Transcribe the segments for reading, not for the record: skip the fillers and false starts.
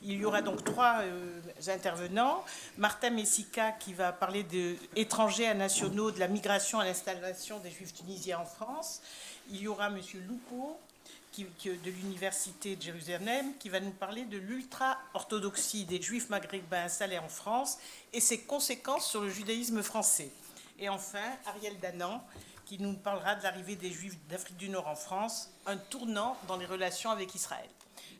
Il y aura donc trois intervenants. Martin Messica qui va parler d'étrangers à nationaux, de la migration à l'installation des Juifs tunisiens en France. Il y aura M. Lupo de l'Université de Jérusalem qui va nous parler de l'ultra-orthodoxie des Juifs maghrébins installés en France et ses conséquences sur le judaïsme français. Et enfin, Ariel Danan qui nous parlera de l'arrivée des Juifs d'Afrique du Nord en France, un tournant dans les relations avec Israël.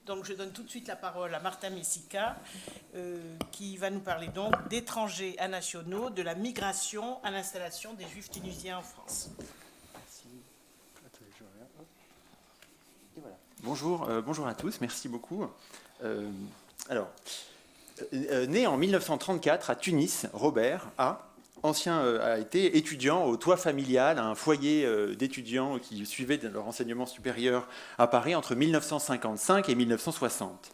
Donc je donne tout de suite la parole à Martin Messica, qui va nous parler donc d'étrangers à nationaux, de la migration à l'installation des Juifs tunisiens en France. Merci. Et voilà. Bonjour à tous, merci beaucoup. Né en 1934 à Tunis, Robert a été étudiant au toit familial, à un foyer d'étudiants qui suivaient leur enseignement supérieur à Paris entre 1955 et 1960.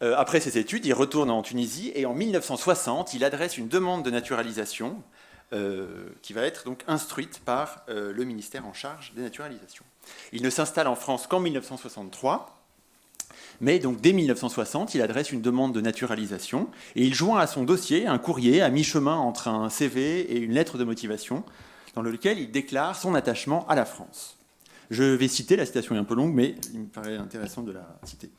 Après ses études, il retourne en Tunisie et en 1960, il adresse une demande de naturalisation qui va être donc instruite par le ministère en charge des naturalisations. Il ne s'installe en France qu'en 1963. Mais donc dès 1960, il adresse une demande de naturalisation et il joint à son dossier un courrier à mi-chemin entre un CV et une lettre de motivation dans lequel il déclare son attachement à la France. Je vais citer, la citation est un peu longue, mais il me paraît intéressant de la citer.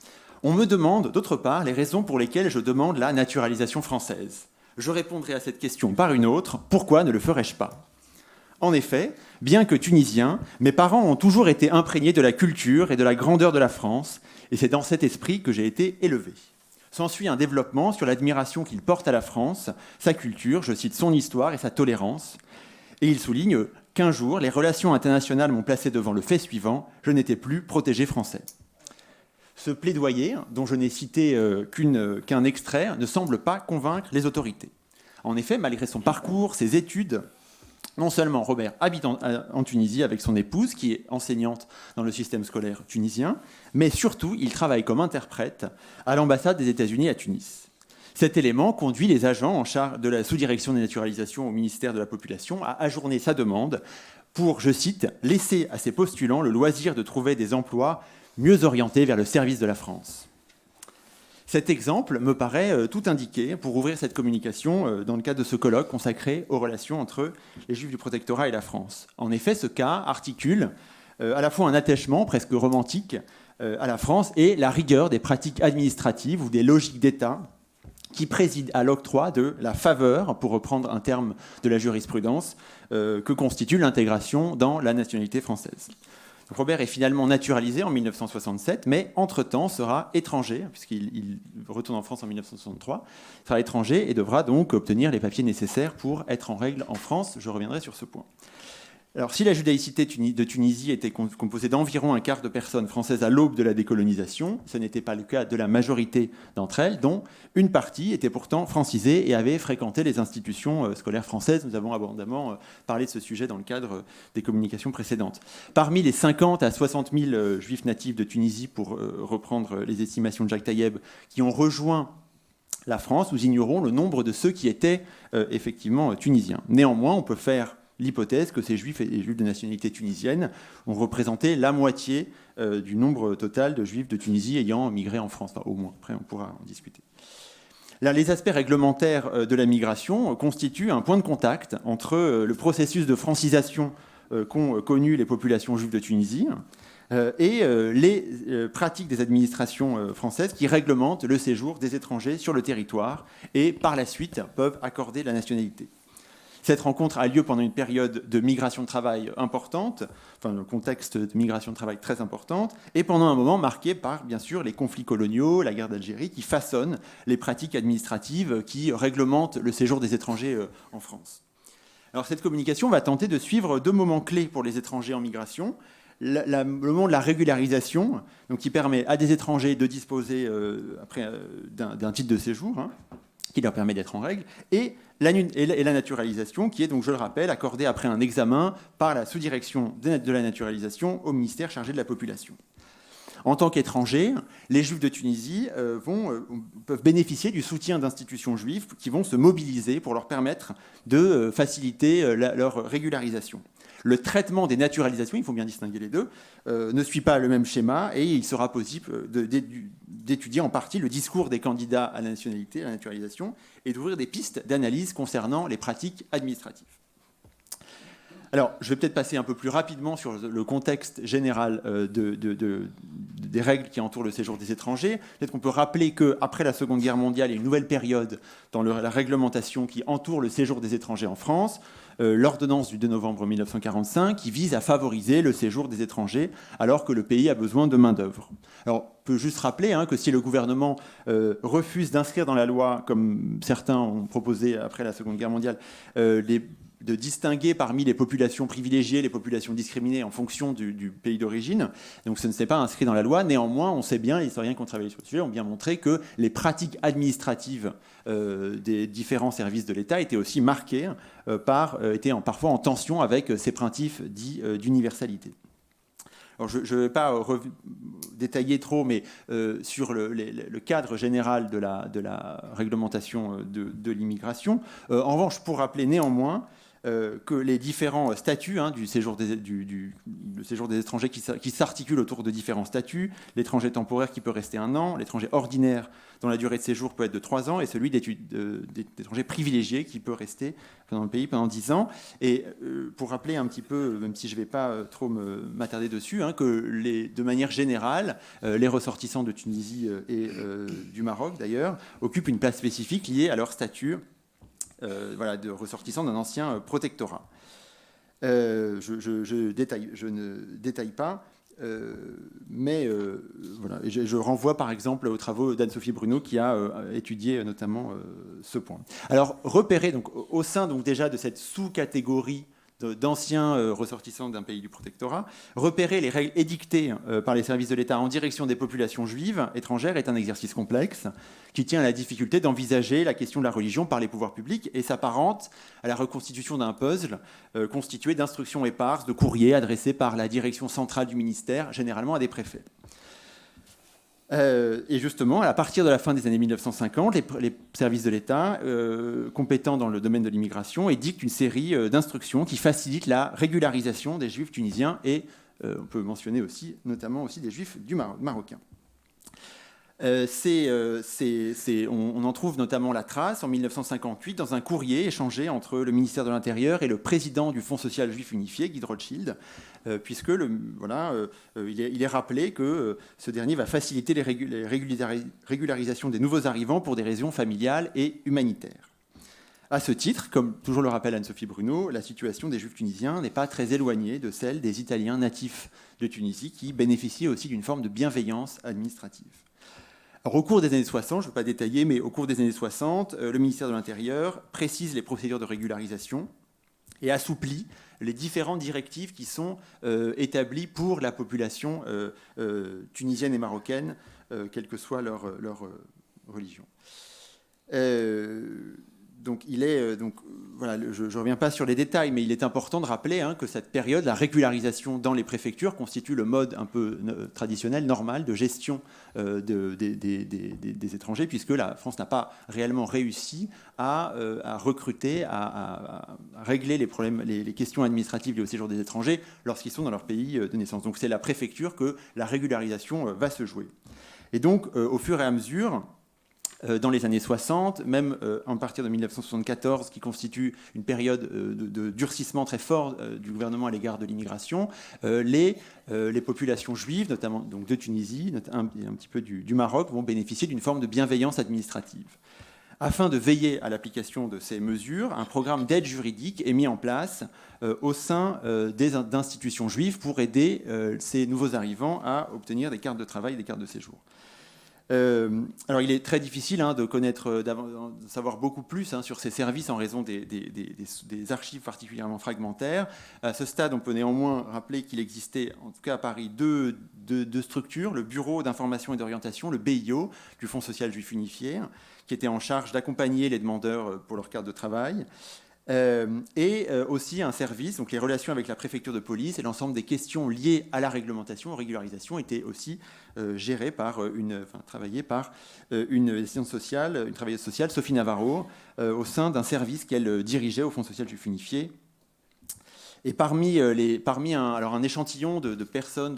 On me demande, d'autre part, les raisons pour lesquelles je demande la naturalisation française. Je répondrai à cette question par une autre, pourquoi ne le ferais-je pas ? En effet, bien que tunisien, mes parents ont toujours été imprégnés de la culture et de la grandeur de la France, et c'est dans cet esprit que j'ai été élevé. S'ensuit un développement sur l'admiration qu'il porte à la France, sa culture, je cite son histoire et sa tolérance, et il souligne qu'un jour, les relations internationales m'ont placé devant le fait suivant, je n'étais plus protégé français. Ce plaidoyer, dont je n'ai cité qu'un extrait, ne semble pas convaincre les autorités. En effet, malgré son parcours, ses études, non seulement Robert habite en Tunisie avec son épouse, qui est enseignante dans le système scolaire tunisien, mais surtout, il travaille comme interprète à l'ambassade des États-Unis à Tunis. Cet élément conduit les agents en charge de la sous-direction des naturalisations au ministère de la Population à ajourner sa demande pour, je cite, « laisser à ses postulants le loisir de trouver des emplois mieux orientés vers le service de la France ». Cet exemple me paraît tout indiqué pour ouvrir cette communication dans le cadre de ce colloque consacré aux relations entre les Juifs du protectorat et la France. En effet, ce cas articule à la fois un attachement presque romantique à la France et la rigueur des pratiques administratives ou des logiques d'État qui président à l'octroi de la faveur, pour reprendre un terme de la jurisprudence, que constitue l'intégration dans la nationalité française. Donc Robert est finalement naturalisé en 1967, mais entre-temps sera étranger, puisqu'il retourne en France en 1963, sera étranger et devra donc obtenir les papiers nécessaires pour être en règle en France. Je reviendrai sur ce point. Alors, si la judaïcité de Tunisie était composée d'environ un quart de personnes françaises à l'aube de la décolonisation, ce n'était pas le cas de la majorité d'entre elles, dont une partie était pourtant francisée et avait fréquenté les institutions scolaires françaises. Nous avons abondamment parlé de ce sujet dans le cadre des communications précédentes. Parmi les 50 à 60 000 juifs natifs de Tunisie, pour reprendre les estimations de Jacques Taïeb, qui ont rejoint la France, nous ignorons le nombre de ceux qui étaient effectivement tunisiens. Néanmoins, on peut faire l'hypothèse que ces juifs et les juifs de nationalité tunisienne ont représenté la moitié du nombre total de juifs de Tunisie ayant migré en France, enfin, au moins. Après, on pourra en discuter. Là, les aspects réglementaires de la migration constituent un point de contact entre le processus de francisation qu'ont connu les populations juives de Tunisie et les pratiques des administrations françaises qui réglementent le séjour des étrangers sur le territoire et, par la suite, peuvent accorder la nationalité. Cette rencontre a lieu pendant une période de migration de travail importante, enfin le contexte de migration de travail très importante, et pendant un moment marqué par, bien sûr, les conflits coloniaux, la guerre d'Algérie, qui façonnent les pratiques administratives qui réglementent le séjour des étrangers en France. Alors cette communication va tenter de suivre deux moments clés pour les étrangers en migration. Le moment de la régularisation, donc qui permet à des étrangers de disposer d'un titre de séjour, qui leur permet d'être en règle, et la naturalisation, qui est donc, je le rappelle, accordée après un examen par la sous-direction de la naturalisation au ministère chargé de la population. En tant qu'étrangers, les Juifs de Tunisie peuvent bénéficier du soutien d'institutions juives qui vont se mobiliser pour leur permettre de faciliter leur régularisation. Le traitement des naturalisations, il faut bien distinguer les deux, ne suit pas le même schéma et il sera possible d'étudier en partie le discours des candidats à la nationalité, à la naturalisation, et d'ouvrir des pistes d'analyse concernant les pratiques administratives. Alors, je vais peut-être passer un peu plus rapidement sur le contexte général des règles qui entourent le séjour des étrangers. Peut-être qu'on peut rappeler qu'après la Seconde Guerre mondiale, il y a une nouvelle période dans la réglementation qui entoure le séjour des étrangers en France, l'ordonnance du 2 novembre 1945, qui vise à favoriser le séjour des étrangers alors que le pays a besoin de main-d'œuvre. Alors, on peut juste rappeler que si le gouvernement refuse d'inscrire dans la loi, comme certains ont proposé après la Seconde Guerre mondiale, de distinguer parmi les populations privilégiées, les populations discriminées en fonction du pays d'origine. Donc ce ne s'est pas inscrit dans la loi. Néanmoins, on sait bien, les historiens qui ont travaillé sur le sujet ont bien montré que les pratiques administratives des différents services de l'État étaient aussi marquées étaient parfois en tension avec ces principes dits d'universalité. Alors je ne vais pas détailler trop, mais sur le cadre général de la réglementation de l'immigration. En revanche, pour rappeler néanmoins que les différents statuts du séjour le séjour des étrangers qui s'articulent autour de différents statuts, l'étranger temporaire qui peut rester 1 an, l'étranger ordinaire dont la durée de séjour peut être de 3 ans, et celui d'étranger privilégié qui peut rester dans le pays pendant 10 ans. Et pour rappeler un petit peu, même si je ne vais pas trop m'attarder dessus, que de manière générale, les ressortissants de Tunisie et du Maroc d'ailleurs occupent une place spécifique liée à leur statut de ressortissants d'un ancien protectorat. Je ne détaille pas, mais voilà. Et je renvoie par exemple aux travaux d'Anne-Sophie Bruno qui a étudié notamment ce point. Alors repérer donc, au sein donc, déjà de cette sous-catégorie d'anciens ressortissants d'un pays du protectorat, repérer les règles édictées par les services de l'État en direction des populations juives étrangères est un exercice complexe qui tient à la difficulté d'envisager la question de la religion par les pouvoirs publics et s'apparente à la reconstitution d'un puzzle constitué d'instructions éparses, de courriers adressés par la direction centrale du ministère, généralement à des préfets. Et justement, à partir de la fin des années 1950, les services de l'État compétents dans le domaine de l'immigration édictent une série d'instructions qui facilitent la régularisation des juifs tunisiens et on peut mentionner aussi, notamment aussi des juifs marocains. On en trouve notamment la trace en 1958 dans un courrier échangé entre le ministère de l'Intérieur et le président du Fonds social juif unifié, Guy Rothschild, puisque il est rappelé que ce dernier va faciliter les régularisations des nouveaux arrivants pour des raisons familiales et humanitaires. À ce titre, comme toujours le rappelle Anne-Sophie Bruno, la situation des Juifs tunisiens n'est pas très éloignée de celle des Italiens natifs de Tunisie qui bénéficient aussi d'une forme de bienveillance administrative. Alors, au cours des années 60, je ne veux pas détailler, mais au cours des années 60, le ministère de l'Intérieur précise les procédures de régularisation et assouplit les différentes directives qui sont établies pour la population tunisienne et marocaine, quelle que soit leur religion. Donc, voilà, je ne reviens pas sur les détails, mais il est important de rappeler que cette période, la régularisation dans les préfectures, constitue le mode un peu traditionnel, normal, de gestion des étrangers, puisque la France n'a pas réellement réussi à recruter, à régler les problèmes, les questions administratives liées au séjour des étrangers lorsqu'ils sont dans leur pays de naissance. Donc c'est la préfecture que la régularisation va se jouer. Et donc, au fur et à mesure, dans les années 60, même à partir de 1974, qui constitue une période de durcissement très fort du gouvernement à l'égard de l'immigration, les populations juives, notamment donc de Tunisie, un petit peu du Maroc, vont bénéficier d'une forme de bienveillance administrative. Afin de veiller à l'application de ces mesures, un programme d'aide juridique est mis en place au sein d'institutions juives pour aider ces nouveaux arrivants à obtenir des cartes de travail et des cartes de séjour. Alors il est très difficile de connaître, de savoir beaucoup plus sur ces services en raison des archives particulièrement fragmentaires. À ce stade, on peut néanmoins rappeler qu'il existait, en tout cas à Paris, deux structures, le Bureau d'information et d'orientation, le BIO, du Fonds social juif unifié, qui était en charge d'accompagner les demandeurs pour leur carte de travail, Et aussi un service, donc les relations avec la préfecture de police et l'ensemble des questions liées à la réglementation, aux régularisations, étaient aussi gérées par travaillées par une assistante sociale, une travailleuse sociale, Sophie Navarro, au sein d'un service qu'elle dirigeait au Fonds social juif unifié. Et parmi un échantillon de personnes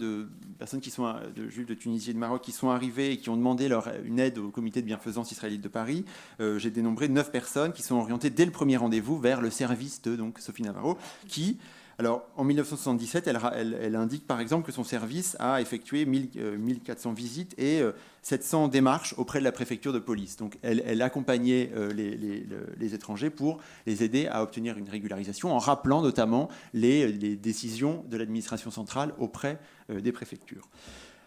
qui sont de juifs de Tunisie et de Maroc qui sont arrivés et qui ont demandé une aide au comité de bienfaisance israélite de Paris, j'ai dénombré 9 personnes qui sont orientées dès le premier rendez-vous vers le service de Sophie Navarro, qui, alors en 1977, elle indique par exemple que son service a effectué 1400 visites et 700 démarches auprès de la préfecture de police. Donc elle accompagnait les étrangers pour les aider à obtenir une régularisation en rappelant notamment les décisions de l'administration centrale auprès des préfectures.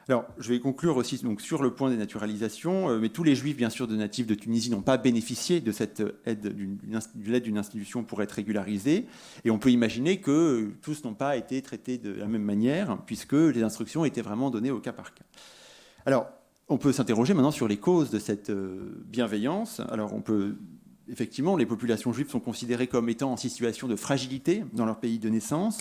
Alors, je vais conclure aussi donc, sur le point des naturalisations, mais tous les juifs, bien sûr, de natifs de Tunisie n'ont pas bénéficié de cette aide, de l'aide d'une institution pour être régularisés. Et on peut imaginer que tous n'ont pas été traités de la même manière, puisque les instructions étaient vraiment données au cas par cas. Alors, on peut s'interroger maintenant sur les causes de cette bienveillance. Alors, on peut... Effectivement, les populations juives sont considérées comme étant en situation de fragilité dans leur pays de naissance,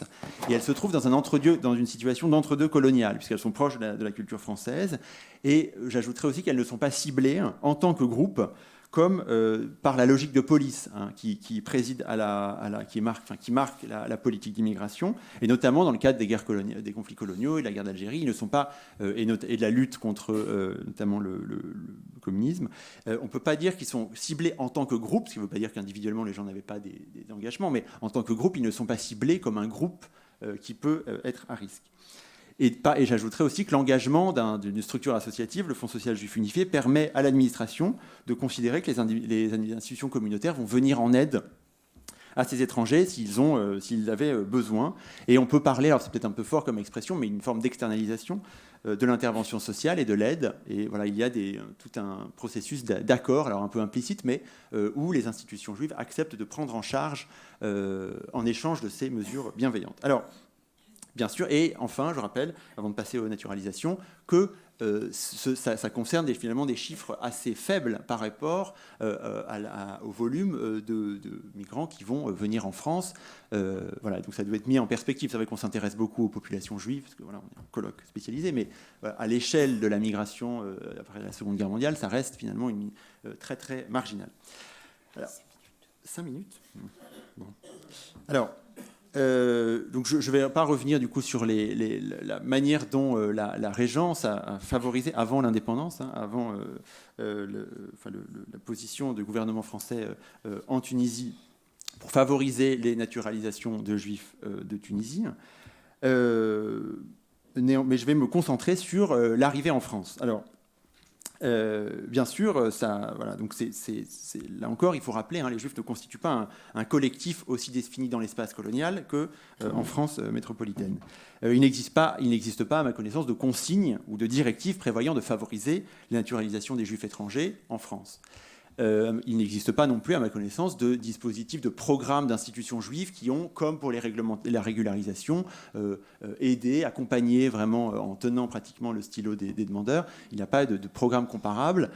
et elles se trouvent dans une situation d'entre-deux coloniale, puisqu'elles sont proches de la culture française. Et j'ajouterais aussi qu'elles ne sont pas ciblées en tant que groupe, comme par la logique de police qui préside qui marque la politique d'immigration, et notamment dans le cadre des conflits coloniaux et de la guerre d'Algérie, ils ne sont pas et de la lutte contre notamment le communisme. On ne peut pas dire qu'ils sont ciblés en tant que groupe, ce qui ne veut pas dire qu'individuellement les gens n'avaient pas des engagements, mais en tant que groupe, ils ne sont pas ciblés comme un groupe qui peut être à risque. Et j'ajouterais aussi que l'engagement d'une structure associative, le Fonds social juif unifié, permet à l'administration de considérer que les institutions communautaires vont venir en aide à ces étrangers s'ils avaient besoin. Et on peut parler, alors c'est peut-être un peu fort comme expression, mais une forme d'externalisation de l'intervention sociale et de l'aide. Et voilà, il y a tout un processus d'accord, alors un peu implicite, mais où les institutions juives acceptent de prendre en charge en échange de ces mesures bienveillantes. Alors, bien sûr, et enfin, je rappelle, avant de passer aux naturalisations, que ça concerne finalement des chiffres assez faibles par rapport au volume de migrants qui vont venir en France. Voilà, donc ça doit être mis en perspective. C'est vrai qu'on s'intéresse beaucoup aux populations juives, parce que voilà, on est un colloque spécialisé, mais à l'échelle de la migration après la Seconde Guerre mondiale, ça reste finalement très très marginal. Alors, 5 minutes. Bon. Alors. Donc je ne vais pas revenir du coup sur la manière dont la régence a favorisé avant l'indépendance, avant la position du gouvernement français en Tunisie pour favoriser les naturalisations de juifs de Tunisie. Mais je vais me concentrer sur l'arrivée en France. Alors, bien sûr, voilà, donc là encore, il faut rappeler, les Juifs ne constituent pas un collectif aussi défini dans l'espace colonial qu'en France métropolitaine. Il n'existe pas, à ma connaissance, de consignes ou de directives prévoyant de favoriser la naturalisation des Juifs étrangers en France. Il n'existe pas non plus, à ma connaissance, de dispositifs de programmes d'institutions juives qui ont, comme pour la régularisation, aidé, accompagné vraiment en tenant pratiquement le stylo des demandeurs. Il n'y a pas de programme comparable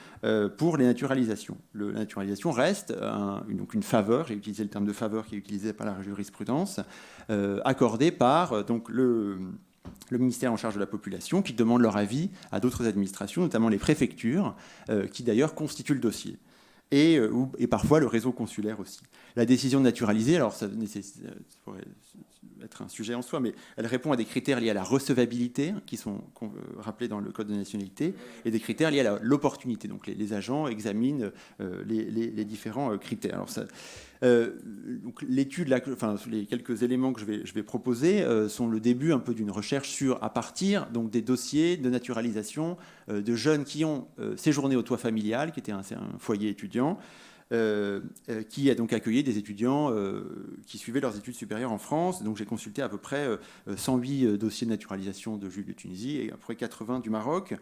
pour les naturalisations. La naturalisation reste donc une faveur, j'ai utilisé le terme de faveur qui est utilisé par la jurisprudence, accordée par donc, le ministère en charge de la population, qui demande leur avis à d'autres administrations, notamment les préfectures, qui d'ailleurs constituent le dossier. Et parfois le réseau consulaire aussi. La décision de naturaliser, alors ça pourrait être un sujet en soi, mais elle répond à des critères liés à la recevabilité, qui sont rappelés dans le Code de nationalité, et des critères liés à l'opportunité. Donc les agents examinent les différents critères. Alors donc l'étude, les quelques éléments que je vais proposer sont le début un peu d'une recherche à partir donc, des dossiers de naturalisation de jeunes qui ont séjourné au toit familial, qui était un foyer étudiant, qui a donc accueilli des étudiants qui suivaient leurs études supérieures en France. Donc j'ai consulté à peu près 108 dossiers de naturalisation de Juifs de Tunisie et à peu près 80 du Maroc.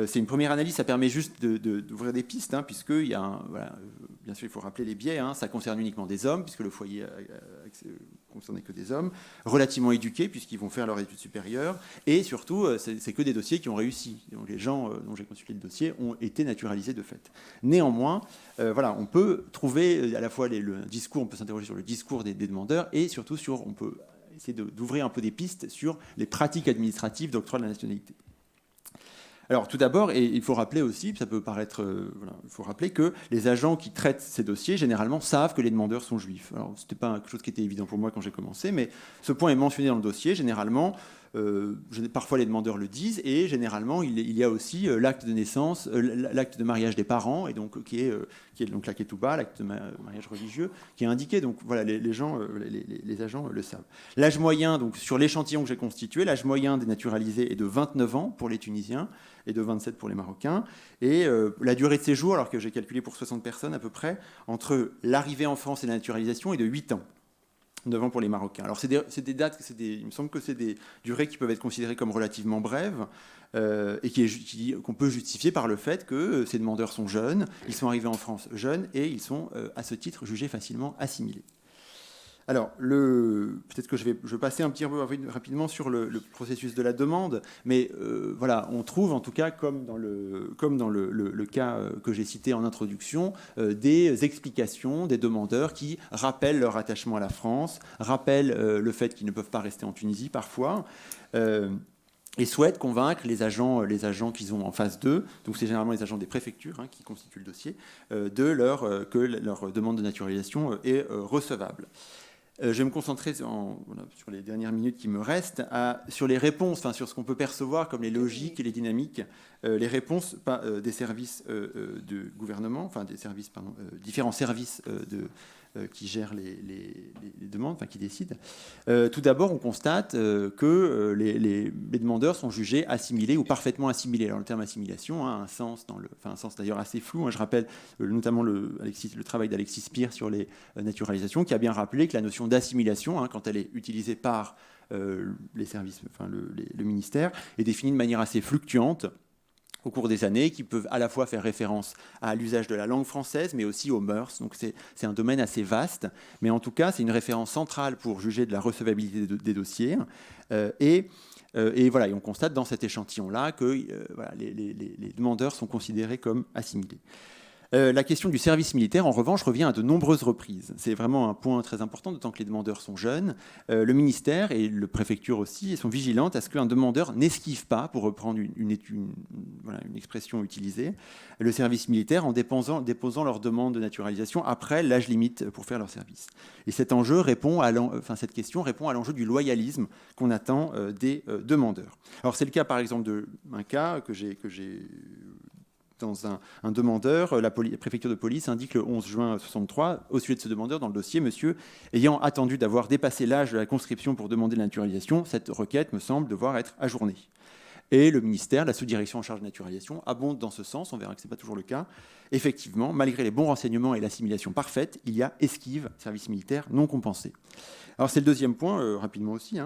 C'est une première analyse, ça permet juste d'ouvrir des pistes, puisqu'il y a bien sûr il faut rappeler les biais, ça concerne uniquement des hommes, puisque le foyer concernait que des hommes, relativement éduqués puisqu'ils vont faire leurs études supérieures, et surtout, c'est que des dossiers qui ont réussi. Donc les gens dont j'ai consulté le dossier ont été naturalisés de fait. Néanmoins, voilà, on peut trouver à la fois le discours, on peut s'interroger sur le discours des demandeurs, et surtout on peut essayer d'ouvrir un peu des pistes sur les pratiques administratives d'octroi de la nationalité. Alors tout d'abord, et il faut rappeler aussi, ça peut paraître, il faut rappeler que les agents qui traitent ces dossiers, généralement, savent que les demandeurs sont juifs. Alors ce n'était pas quelque chose qui était évident pour moi quand j'ai commencé, mais ce point est mentionné dans le dossier, généralement. Parfois les demandeurs le disent, et généralement il y a aussi l'acte de naissance, l'acte de mariage des parents, et donc qui est donc la ketouba, l'acte de mariage religieux, qui est indiqué. Donc voilà, les agents le savent. L'âge moyen, donc sur l'échantillon que j'ai constitué, l'âge moyen des naturalisés est de 29 ans pour les Tunisiens et de 27 pour les Marocains. Et la durée de séjour, alors que j'ai calculé pour 60 personnes à peu près, entre l'arrivée en France et la naturalisation est de 8 ans. 9 ans pour les Marocains. Alors c'est des dates, il me semble que c'est des durées qui peuvent être considérées comme relativement brèves et qu'on peut justifier par le fait que ces demandeurs sont jeunes, ils sont arrivés en France jeunes et ils sont à ce titre jugés facilement assimilés. Alors, peut-être que je vais passer un petit peu rapidement sur le processus de la demande, mais voilà, on trouve en tout cas, comme dans le cas que j'ai cité en introduction, des explications des demandeurs qui rappellent leur attachement à la France, rappellent le fait qu'ils ne peuvent pas rester en Tunisie parfois, et souhaitent convaincre les agents qu'ils ont en face d'eux, donc c'est généralement les agents des préfectures qui constituent le dossier, que leur demande de naturalisation est recevable. Je vais me concentrer sur les dernières minutes qui me restent sur les réponses, sur ce qu'on peut percevoir comme les logiques et les dynamiques, les réponses des services de gouvernement, différents services qui gèrent les demandes, qui décident. Tout d'abord, on constate que les demandeurs sont jugés assimilés ou parfaitement assimilés. Alors le terme assimilation a un sens d'ailleurs assez flou. Je rappelle notamment le travail d'Alexis Spire sur les naturalisations, qui a bien rappelé que la notion d'assimilation, quand elle est utilisée par les services, le ministère, est définie de manière assez fluctuante au cours des années, qui peuvent à la fois faire référence à l'usage de la langue française, mais aussi aux mœurs. Donc c'est un domaine assez vaste, mais en tout cas, c'est une référence centrale pour juger de la recevabilité des dossiers. Et voilà, et on constate dans cet échantillon-là que les demandeurs sont considérés comme assimilés. La question du service militaire, en revanche, revient à de nombreuses reprises. C'est vraiment un point très important, d'autant que les demandeurs sont jeunes. Le ministère et le préfecture aussi sont vigilantes à ce qu'un demandeur n'esquive pas, pour reprendre une expression utilisée, le service militaire en déposant leur demande de naturalisation après l'âge limite pour faire leur service. Et cette cette question répond à l'enjeu du loyalisme qu'on attend des demandeurs. Alors c'est le cas par exemple d'un cas que j'ai dans un demandeur, la préfecture de police indique le 11 juin 1963, au sujet de ce demandeur dans le dossier, monsieur, ayant attendu d'avoir dépassé l'âge de la conscription pour demander la naturalisation, cette requête me semble devoir être ajournée. Et le ministère, la sous-direction en charge de naturalisation, abonde dans ce sens, on verra que ce n'est pas toujours le cas. Effectivement, malgré les bons renseignements et l'assimilation parfaite, il y a esquive, service militaire non compensé. Alors c'est le deuxième point, rapidement aussi,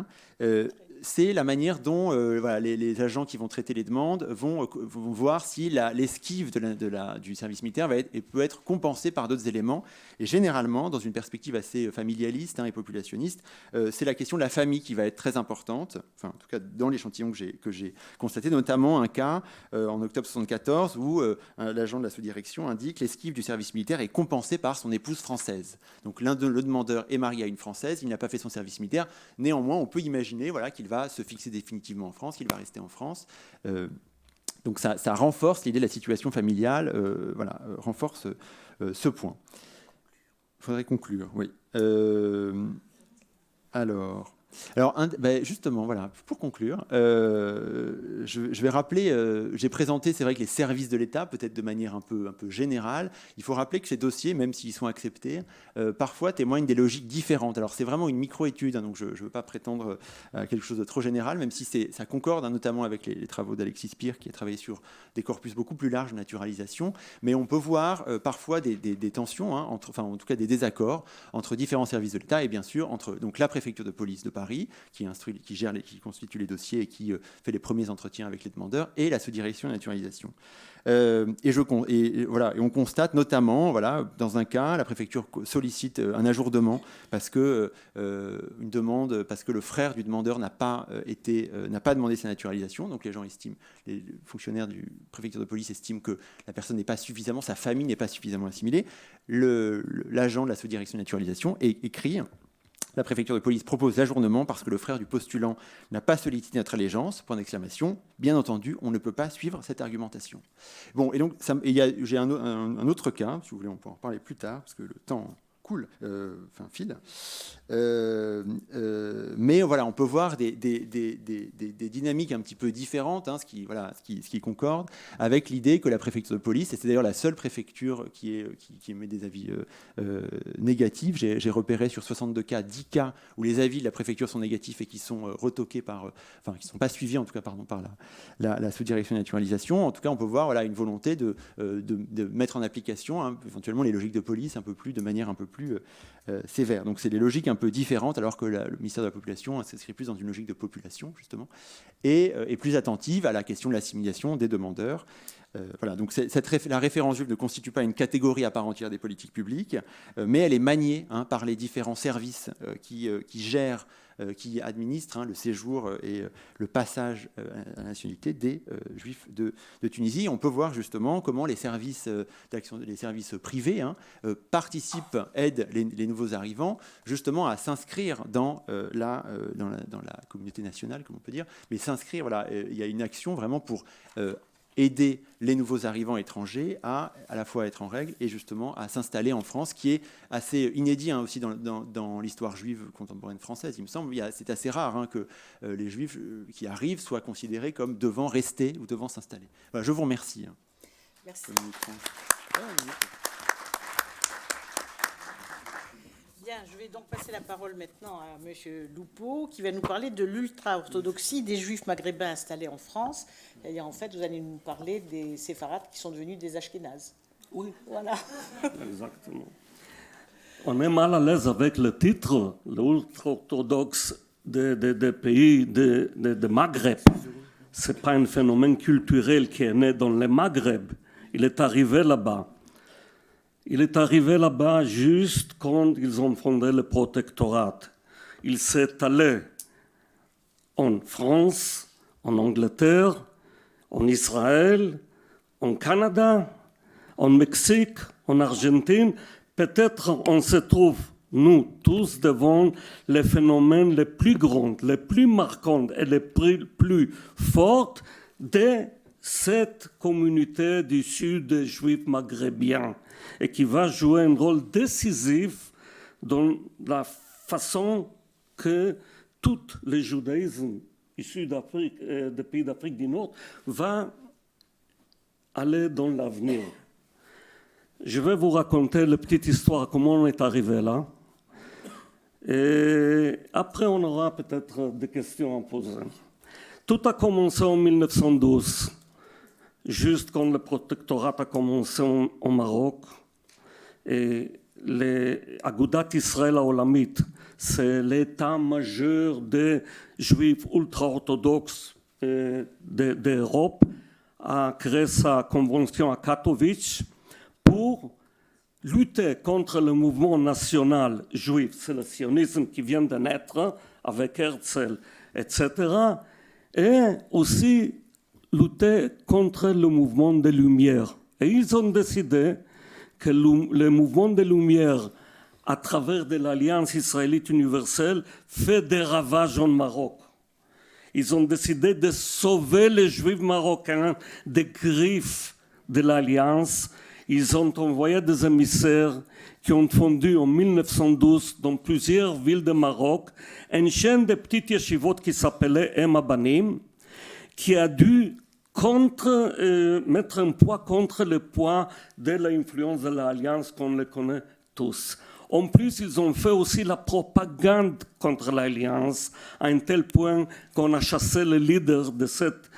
c'est la manière dont les agents qui vont traiter les demandes vont voir si l'esquive du service militaire peut être compensée par d'autres éléments. Et généralement, dans une perspective assez familialiste et populationniste, c'est la question de la famille qui va être très importante, en tout cas dans l'échantillon que j'ai constaté, notamment un cas en octobre 1974 où l'agent de la sous-direction indique que l'esquive du service militaire est compensée par son épouse française. Donc le demandeur est marié à une Française, il n'a pas fait son service militaire, néanmoins on peut imaginer qu'il va se fixer définitivement en France, qu'il va rester en France. Donc ça renforce l'idée de la situation familiale, renforce ce point. Il faudrait conclure, oui. Alors, justement, voilà, pour conclure, je vais rappeler, j'ai présenté, c'est vrai que les services de l'État, peut-être de manière un peu générale. Il faut rappeler que ces dossiers, même s'ils sont acceptés, parfois témoignent des logiques différentes. Alors c'est vraiment une micro-étude, donc je ne veux pas prétendre à quelque chose de trop général, même si ça concorde, notamment avec les travaux d'Alexis Spire, qui a travaillé sur des corpus beaucoup plus larges de naturalisation. Mais on peut voir parfois des tensions, en tout cas des désaccords entre différents services de l'État et bien sûr entre la préfecture de police de Paris Paris, qui constitue les dossiers et qui fait les premiers entretiens avec les demandeurs, et la sous-direction de naturalisation. Et on constate notamment, dans un cas, la préfecture sollicite un ajournement parce que le frère du demandeur n'a pas demandé sa naturalisation. Donc les fonctionnaires du préfecture de police estiment que la personne sa famille n'est pas suffisamment assimilée. L'agent de la sous-direction de naturalisation écrit: la préfecture de police propose l'ajournement parce que le frère du postulant n'a pas sollicité notre allégeance, point d'exclamation. Bien entendu, on ne peut pas suivre cette argumentation. Bon, et donc, j'ai un autre cas, si vous voulez, on peut en parler plus tard, parce que le temps file. Mais voilà, on peut voir des dynamiques un petit peu différentes, ce qui concorde avec l'idée que la préfecture de police, et c'est d'ailleurs la seule préfecture qui émet des avis négatifs. J'ai repéré sur 62 cas, 10 cas où les avis de la préfecture sont négatifs et qui sont retoqués qui ne sont pas suivis en tout cas par la sous-direction de naturalisation. En tout cas, on peut voir une volonté de mettre en application éventuellement les logiques de police de manière un peu plus sévère. Donc c'est des logiques un peu différentes, alors que le ministère de la Population s'inscrit plus dans une logique de population, justement, et plus attentive à la question de l'assimilation des demandeurs. Donc la référence juive ne constitue pas une catégorie à part entière des politiques publiques, mais elle est maniée par les différents services qui gèrent, qui administrent le séjour et le passage à la nationalité des Juifs de Tunisie. On peut voir justement comment les services privés participent, aident les nouveaux arrivants justement à s'inscrire dans la communauté nationale, comme on peut dire, mais s'inscrire, il y a une action vraiment pour aider les nouveaux arrivants étrangers à la fois être en règle et justement à s'installer en France, qui est assez inédit aussi dans l'histoire juive contemporaine française. Il me semble, c'est assez rare que les Juifs qui arrivent soient considérés comme devant rester ou devant s'installer. Voilà, je vous remercie. Merci. Bien, je vais donc passer la parole maintenant à M. Loupeau, qui va nous parler de l'ultra-orthodoxie des Juifs maghrébins installés en France. C'est-à-dire, en fait, vous allez nous parler des séfarades qui sont devenus des ashkénazes. Oui. Voilà. Exactement. On est mal à l'aise avec le titre, l'ultra-orthodoxe des pays de Maghreb. Ce n'est pas un phénomène culturel qui est né dans le Maghreb. Il est arrivé là-bas. Il est arrivé là-bas juste quand ils ont fondé le protectorat. Il s'est allé en France, en Angleterre, en Israël, en Canada, en Mexique, en Argentine. Peut-être on se trouve, nous tous, devant les phénomènes les plus grands, les plus marquants et les plus forts de cette communauté du sud des Juifs maghrébins, et qui va jouer un rôle décisif dans la façon que tout le judaïsme issu d'Afrique, des pays d'Afrique du Nord, va aller dans l'avenir. Je vais vous raconter la petite histoire, comment on est arrivé là. Et après, on aura peut-être des questions à poser. Tout a commencé en 1912. Juste quand le protectorat a commencé au Maroc, et l'Agudat Israël Olamit, c'est l'état-major des Juifs ultra-orthodoxes d'Europe, a créé sa convention à Katowice pour lutter contre le mouvement national juif. C'est le sionisme qui vient de naître avec Herzl, etc. Et aussi lutter contre le mouvement des Lumières. Et ils ont décidé que le mouvement des Lumières, à travers de l'Alliance israélite universelle, fait des ravages en Maroc. Ils ont décidé de sauver les Juifs marocains des griffes de l'Alliance. Ils ont envoyé des émissaires qui ont fondu en 1912 dans plusieurs villes de Maroc une chaîne de petites yeshivot qui s'appelait Ema Banim, qui a dû mettre un poids contre le poids de l'influence de l'Alliance qu'on le connaît tous. En plus, ils ont fait aussi la propagande contre l'Alliance, à un tel point qu'on a chassé le leader de cette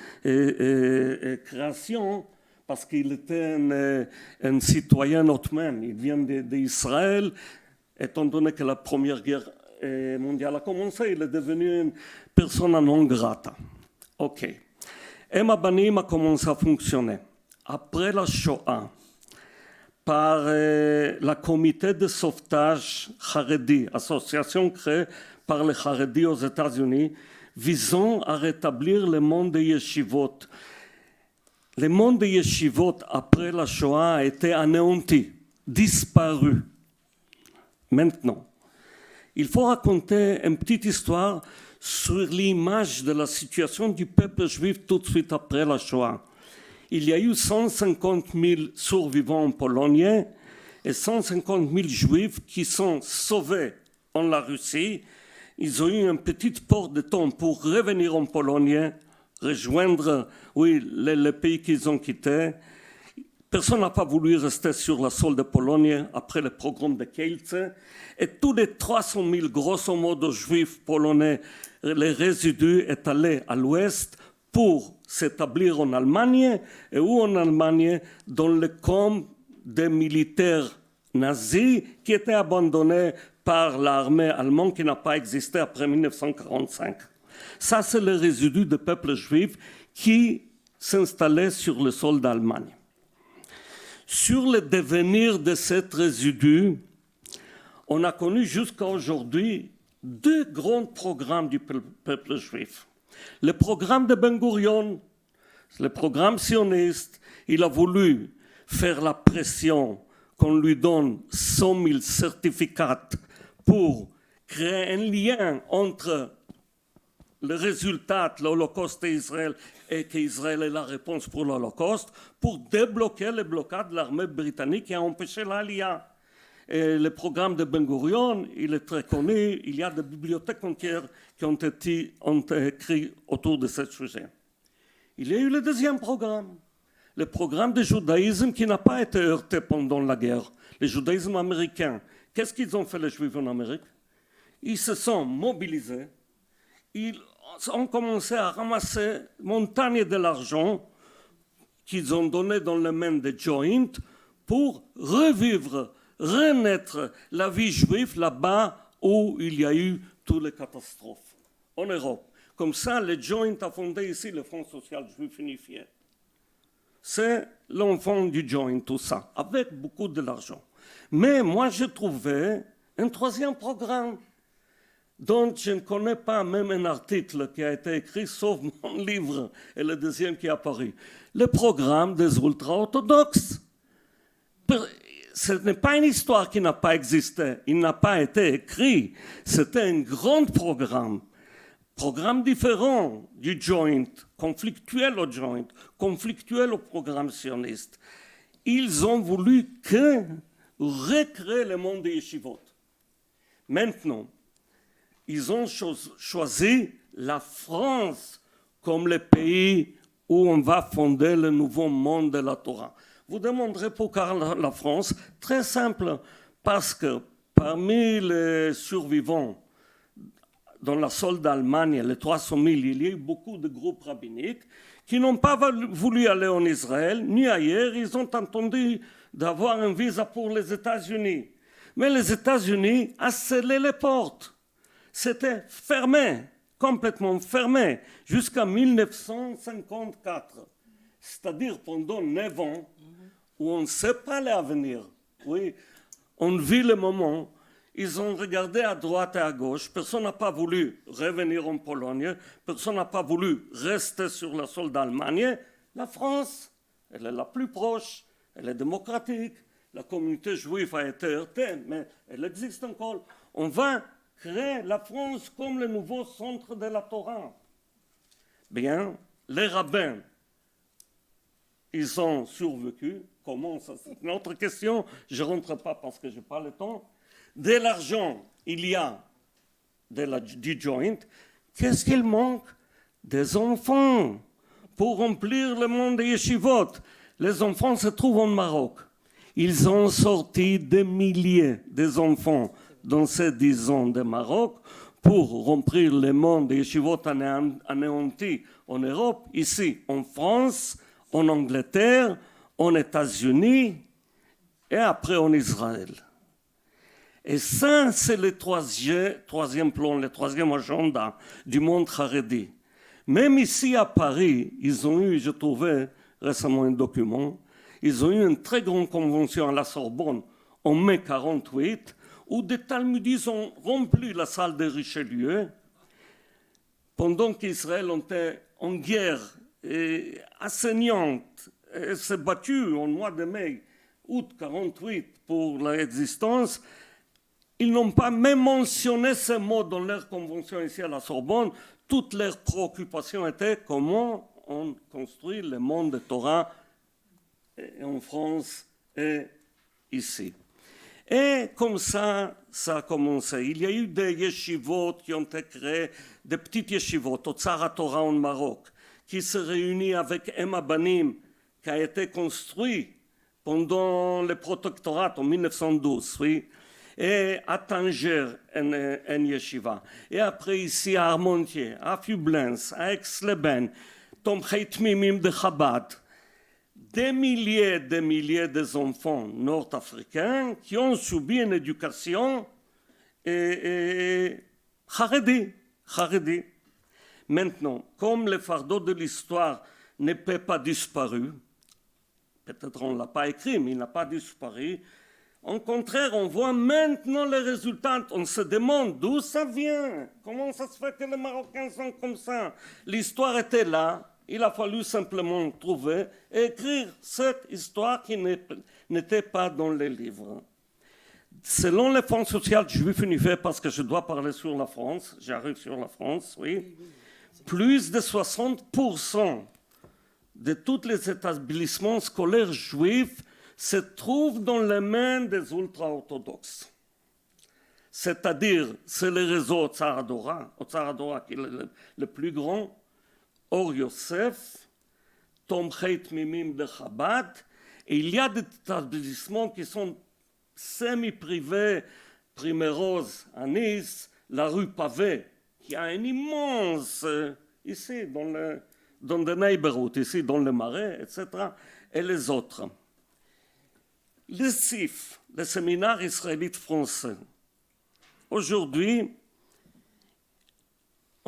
création, parce qu'il était un citoyen ottoman. Il vient d'Israël, étant donné que la première guerre mondiale a commencé, il est devenu une persona non grata. Ok. Em Abanim a commencé à fonctionner. Après la Shoah, par la comité de sauvetage Haredi, association créée par les Haredi aux États-Unis, visant à rétablir le monde des yeshivot. Le monde des yeshivot, après la Shoah, a été anéanti, disparu. Maintenant, il faut raconter une petite histoire sur l'image de la situation du peuple juif tout de suite après la Shoah. Il y a eu 150 000 survivants en Pologne et 150 000 juifs qui sont sauvés en la Russie. Ils ont eu une petite porte de temps pour revenir en Pologne, rejoindre les pays qu'ils ont quittés. Personne n'a pas voulu rester sur la sol de Pologne après le pogrom de Kielce. Et tous les 300 000, grosso modo, juifs polonais, les résidus est allés à l'ouest pour s'établir en Allemagne, et où en Allemagne, dans le camp des militaires nazis qui étaient abandonnés par l'armée allemande qui n'a pas existé après 1945. Ça, c'est le résidu du peuple juif qui s'installait sur le sol d'Allemagne. Sur le devenir de cet résidu, on a connu jusqu'à aujourd'hui 2 grands programmes du peuple juif. Le programme de Ben Gurion, le programme sioniste, il a voulu faire la pression qu'on lui donne 100 000 certificats pour créer un lien entre le résultat de l'Holocauste d'Israël et qu'Israël est la réponse pour l'Holocauste, pour débloquer le blocage de l'armée britannique qui a empêché l'Aliyah. Et le programme de Ben Gurion, il est très connu, il y a des bibliothèques entières qui ont été écrites autour de ce sujet. Il y a eu le deuxième programme, le programme de judaïsme qui n'a pas été heurté pendant la guerre, le judaïsme américain. Qu'est-ce qu'ils ont fait les juifs en Amérique? Ils se sont mobilisés, ils ont commencé à ramasser montagnes de l'argent qu'ils ont donné dans les mains des Joint pour revivre, renaître la vie juive là-bas où il y a eu toutes les catastrophes, en Europe. Comme ça, les Joint a fondé ici le Front social juif unifié. C'est l'enfant du Joint, tout ça, avec beaucoup de l'argent. Mais moi, j'ai trouvé un troisième programme dont je ne connais pas même un article qui a été écrit, sauf mon livre et le deuxième qui est apparu. Le programme des ultra-orthodoxes. Ce n'est pas une histoire qui n'a pas existé, il n'a pas été écrit. C'était un grand programme différent du Joint, conflictuel au Joint, conflictuel au programme sioniste. Ils ont voulu recréer le monde des yeshivot. Maintenant, ils ont choisi la France comme le pays où on va fonder le nouveau monde de la Torah. Vous demanderez pourquoi la France? Très simple, parce que parmi les survivants dans la sol d'Allemagne, les 300 000, il y a eu beaucoup de groupes rabbiniques qui n'ont pas voulu aller en Israël, ni ailleurs. Ils ont entendu d'avoir un visa pour les États-Unis. Mais les États-Unis ont scellé les portes. C'était fermé, complètement fermé, jusqu'à 1954. C'est-à-dire pendant 9 ans, où on ne sait pas l'avenir. Oui, on vit le moment. Ils ont regardé à droite et à gauche. Personne n'a pas voulu revenir en Pologne. Personne n'a pas voulu rester sur le sol d'Allemagne. La France, elle est la plus proche. Elle est démocratique. La communauté juive a été heurtée, mais elle existe encore. On va créer la France comme le nouveau centre de la Torah. Bien, les rabbins, ils ont survécu. Comment ça? C'est une autre question. Je ne rentre pas parce que je n'ai pas le temps. De l'argent, il y a du Joint. Qu'est-ce qu'il manque? Des enfants pour remplir le monde des yeshivot. Les enfants se trouvent en Maroc. Ils ont sorti des milliers d'enfants dans ces 10 ans de Maroc pour remplir le monde des yeshivot anéantis en Europe, ici en France, en Angleterre, en États-Unis et après en Israël. Et ça, c'est le troisième plan, le troisième agenda du monde Haredi. Même ici à Paris, ils ont eu, je trouvais récemment un document, ils ont eu une très grande convention à la Sorbonne en mai 1948, où des talmudistes ont rempli la salle de Richelieu, pendant qu'Israël était en guerre assaignante, et s'est battu en mois de mai, août 1948 pour l'existence. Ils n'ont pas même mentionné ce mot dans leur convention ici à la Sorbonne. Toutes leurs préoccupations étaient comment on construit le monde de Torah en France et ici. Et comme ça a commencé. Il y a eu des yeshivot qui ont été créés, des petites yeshivot, au Tzara Torah en Maroc, qui se réunissent avec Emma Banim, qui a été construit pendant le protectorat en 1912, oui. Et à Tanger, en yeshiva. Et après ici à Armentières, à Fublens, à Aix-les-Bains, Tomchei Tmimim de Chabad. Des milliers d'enfants nord-africains qui ont subi une éducation Haredi. Maintenant, comme le fardeau de l'histoire ne peut pas disparaître, peut-être on ne l'a pas écrit, mais il n'a pas disparu. Au contraire, on voit maintenant les résultats. On se demande d'où ça vient. Comment ça se fait que les Marocains sont comme ça? L'histoire était là. Il a fallu simplement trouver et écrire cette histoire qui n'était pas dans les livres. Selon le Fonds social juif univers, parce que je dois parler sur la France, j'arrive sur la France, oui, plus de 60% de tous les établissements scolaires juifs se trouvent dans les mains des ultra-orthodoxes. C'est-à-dire, c'est le réseau Tzara Torah qui est le plus grand, Or Yosef, Tomchei Tmimim de Chabad, et il y a des établissements qui sont semi-privés, Primérose à Nice, la rue Pavé, qui a un immense, ici, dans le neighborhood, ici, dans le Marais, etc., et les autres. Le SIF, le séminaire israélite français, aujourd'hui,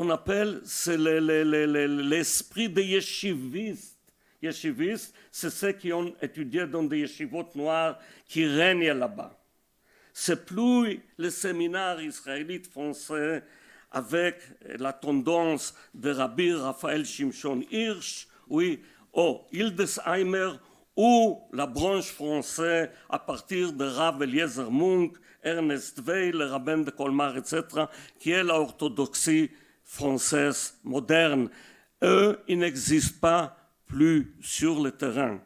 on appelle, c'est l'esprit des yeshivistes. Yeshivistes, c'est ceux qui ont étudié dans des yeshivot noirs qui règnent là-bas. C'est plus le séminaire israélite français avec la tendance de Rabbi Raphaël Shimshon Hirsch, oui, ou Hildesheimer, ou la branche française à partir de Rav Eliezer Munk, Ernest Weil, le rabbin de Colmar, etc., qui est l'orthodoxie française moderne. Eux, ils n'existent pas plus sur le terrain.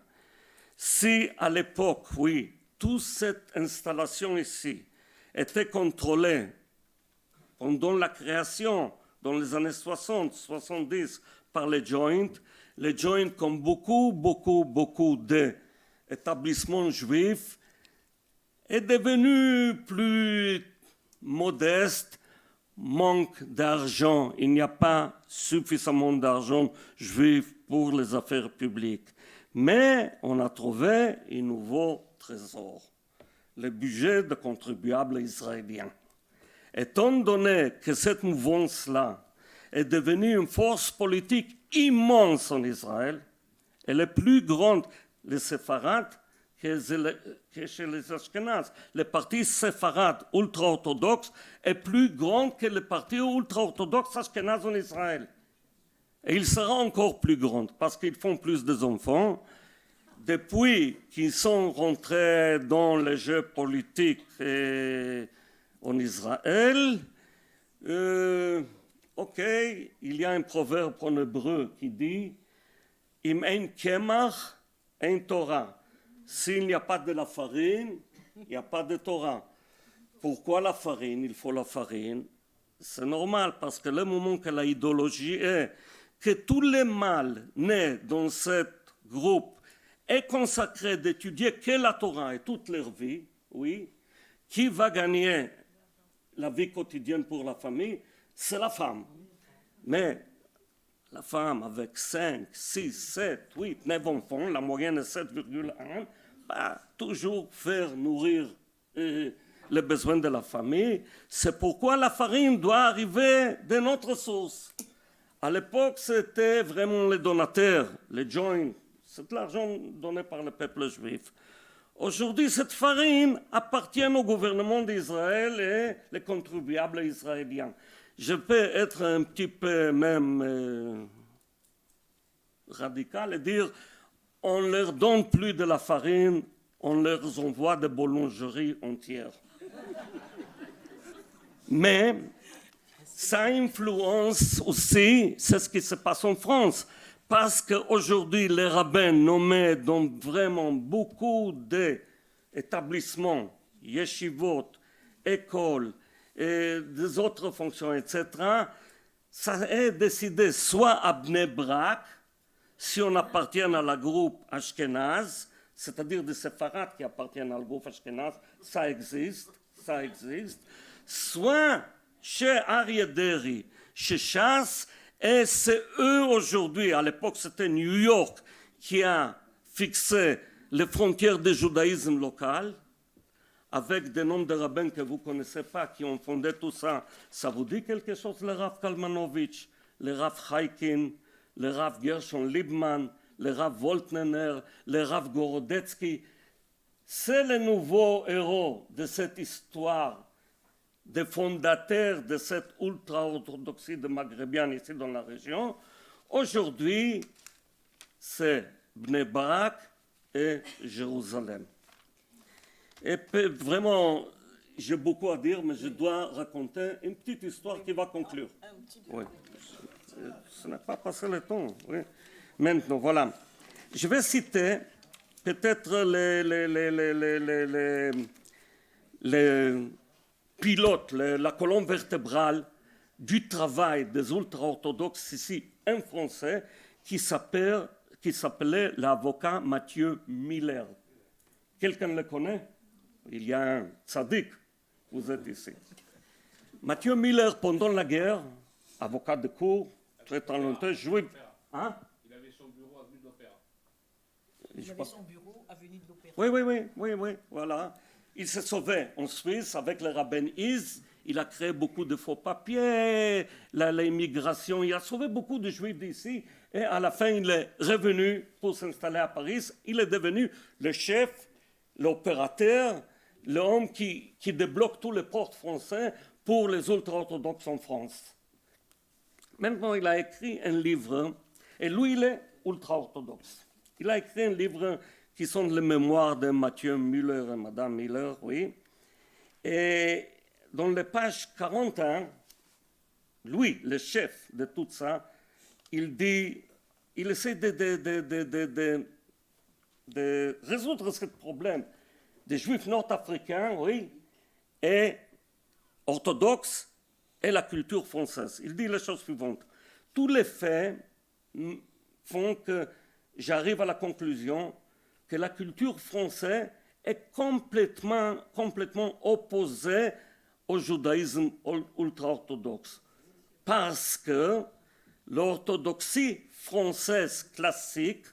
Si à l'époque, oui, toute cette installation ici était contrôlée pendant la création, dans les années 60, 70, par les Joint, comme beaucoup d'établissements juifs, est devenu plus modeste, manque d'argent. Il n'y a pas suffisamment d'argent juif pour les affaires publiques. Mais on a trouvé un nouveau trésor, le budget de contribuables israéliens. Étant donné que cette mouvance-là est devenue une force politique immense en Israël, elle est plus grande, les séfarades, que chez les Ashkénazes. Le parti séfarade ultra-orthodoxe est plus grand que le parti ultra-orthodoxe ashkénaze en Israël. Et il sera encore plus grand parce qu'ils font plus d'enfants. Depuis qu'ils sont rentrés dans les jeux politiques en Israël, il y a un proverbe en hébreu qui dit « Im ein kemach, ein Torah ». S'il n'y a pas de la farine, il n'y a pas de Torah. Pourquoi la farine? Il faut la farine. C'est normal, parce que le moment que l'idéologie est que tous les mâles nés dans ce groupe est consacré d'étudier que la Torah et toute leur vie, oui, qui va gagner la vie quotidienne pour la famille? C'est la femme. Mais la femme avec 5, 6, 7, 8, 9 enfants, la moyenne est 7,1, va toujours faire nourrir les besoins de la famille. C'est pourquoi la farine doit arriver de notre source. À l'époque, c'était vraiment les donateurs, les joints. C'est de l'argent donné par le peuple juif. Aujourd'hui, cette farine appartient au gouvernement d'Israël et les contribuables israéliens. Je peux être un petit peu même radical et dire on ne leur donne plus de la farine, on leur envoie des boulangeries entières. Mais ça influence aussi ce qui se passe en France. Parce qu'aujourd'hui, les rabbins nommés dans vraiment beaucoup d'établissements, yeshivot, écoles, et des autres fonctions, etc., ça est décidé soit à Bnei Brak, si on appartient à la groupe Ashkenaz, c'est-à-dire des séfarades qui appartiennent à la groupe Ashkenaz, ça existe, soit chez Aryeh Deri, chez Shas, et c'est eux aujourd'hui, à l'époque c'était New York, qui a fixé les frontières du judaïsme local, avec des noms de rabbins que vous ne connaissez pas, qui ont fondé tout ça. Ça vous dit quelque chose, le Rav Kalmanovitch, le Rav Chaikin, le Rav Gershon Liebman, le Rav Voltnener, le Rav Gorodetsky. C'est les nouveaux héros de cette histoire, des fondateurs de cette ultra-orthodoxie de Maghrébien ici dans la région. Aujourd'hui, c'est Bnei Brak et Jérusalem. Et vraiment, j'ai beaucoup à dire, mais je dois raconter une petite histoire qui va conclure. Oui. Ça n'a pas passé le temps. Oui. Maintenant, voilà. Je vais citer peut-être les pilotes, la colonne vertébrale du travail des ultra-orthodoxes ici, un Français qui s'appelait l'avocat Mathieu Miller. Quelqu'un le connaît? Il y a un tzaddik, vous êtes ici. Mathieu Miller, pendant la guerre, avocat de cour, très talentueux, juif. Hein? Il avait son bureau avenue de l'Opéra. Il avait son bureau avenue de l'Opéra. Oui, voilà. Il s'est sauvé en Suisse avec le rabbin Iz. Il a créé beaucoup de faux papiers, l'immigration. Il a sauvé beaucoup de juifs d'ici. Et à la fin, il est revenu pour s'installer à Paris. Il est devenu le chef, l'opérateur, l'homme qui débloque tous les portes français pour les ultra-orthodoxes en France. Maintenant, il a écrit un livre, et lui, il est ultra-orthodoxe. Il a écrit un livre qui sont les mémoires de Mathieu Müller et Madame Müller, oui. Et dans les pages 41, lui, le chef de tout ça, il essaie de résoudre ce problème des juifs nord-africains, oui, et orthodoxes, et la culture française. Il dit la chose suivante. Tous les faits font que j'arrive à la conclusion que la culture française est complètement opposée au judaïsme ultra-orthodoxe. Parce que l'orthodoxie française classique,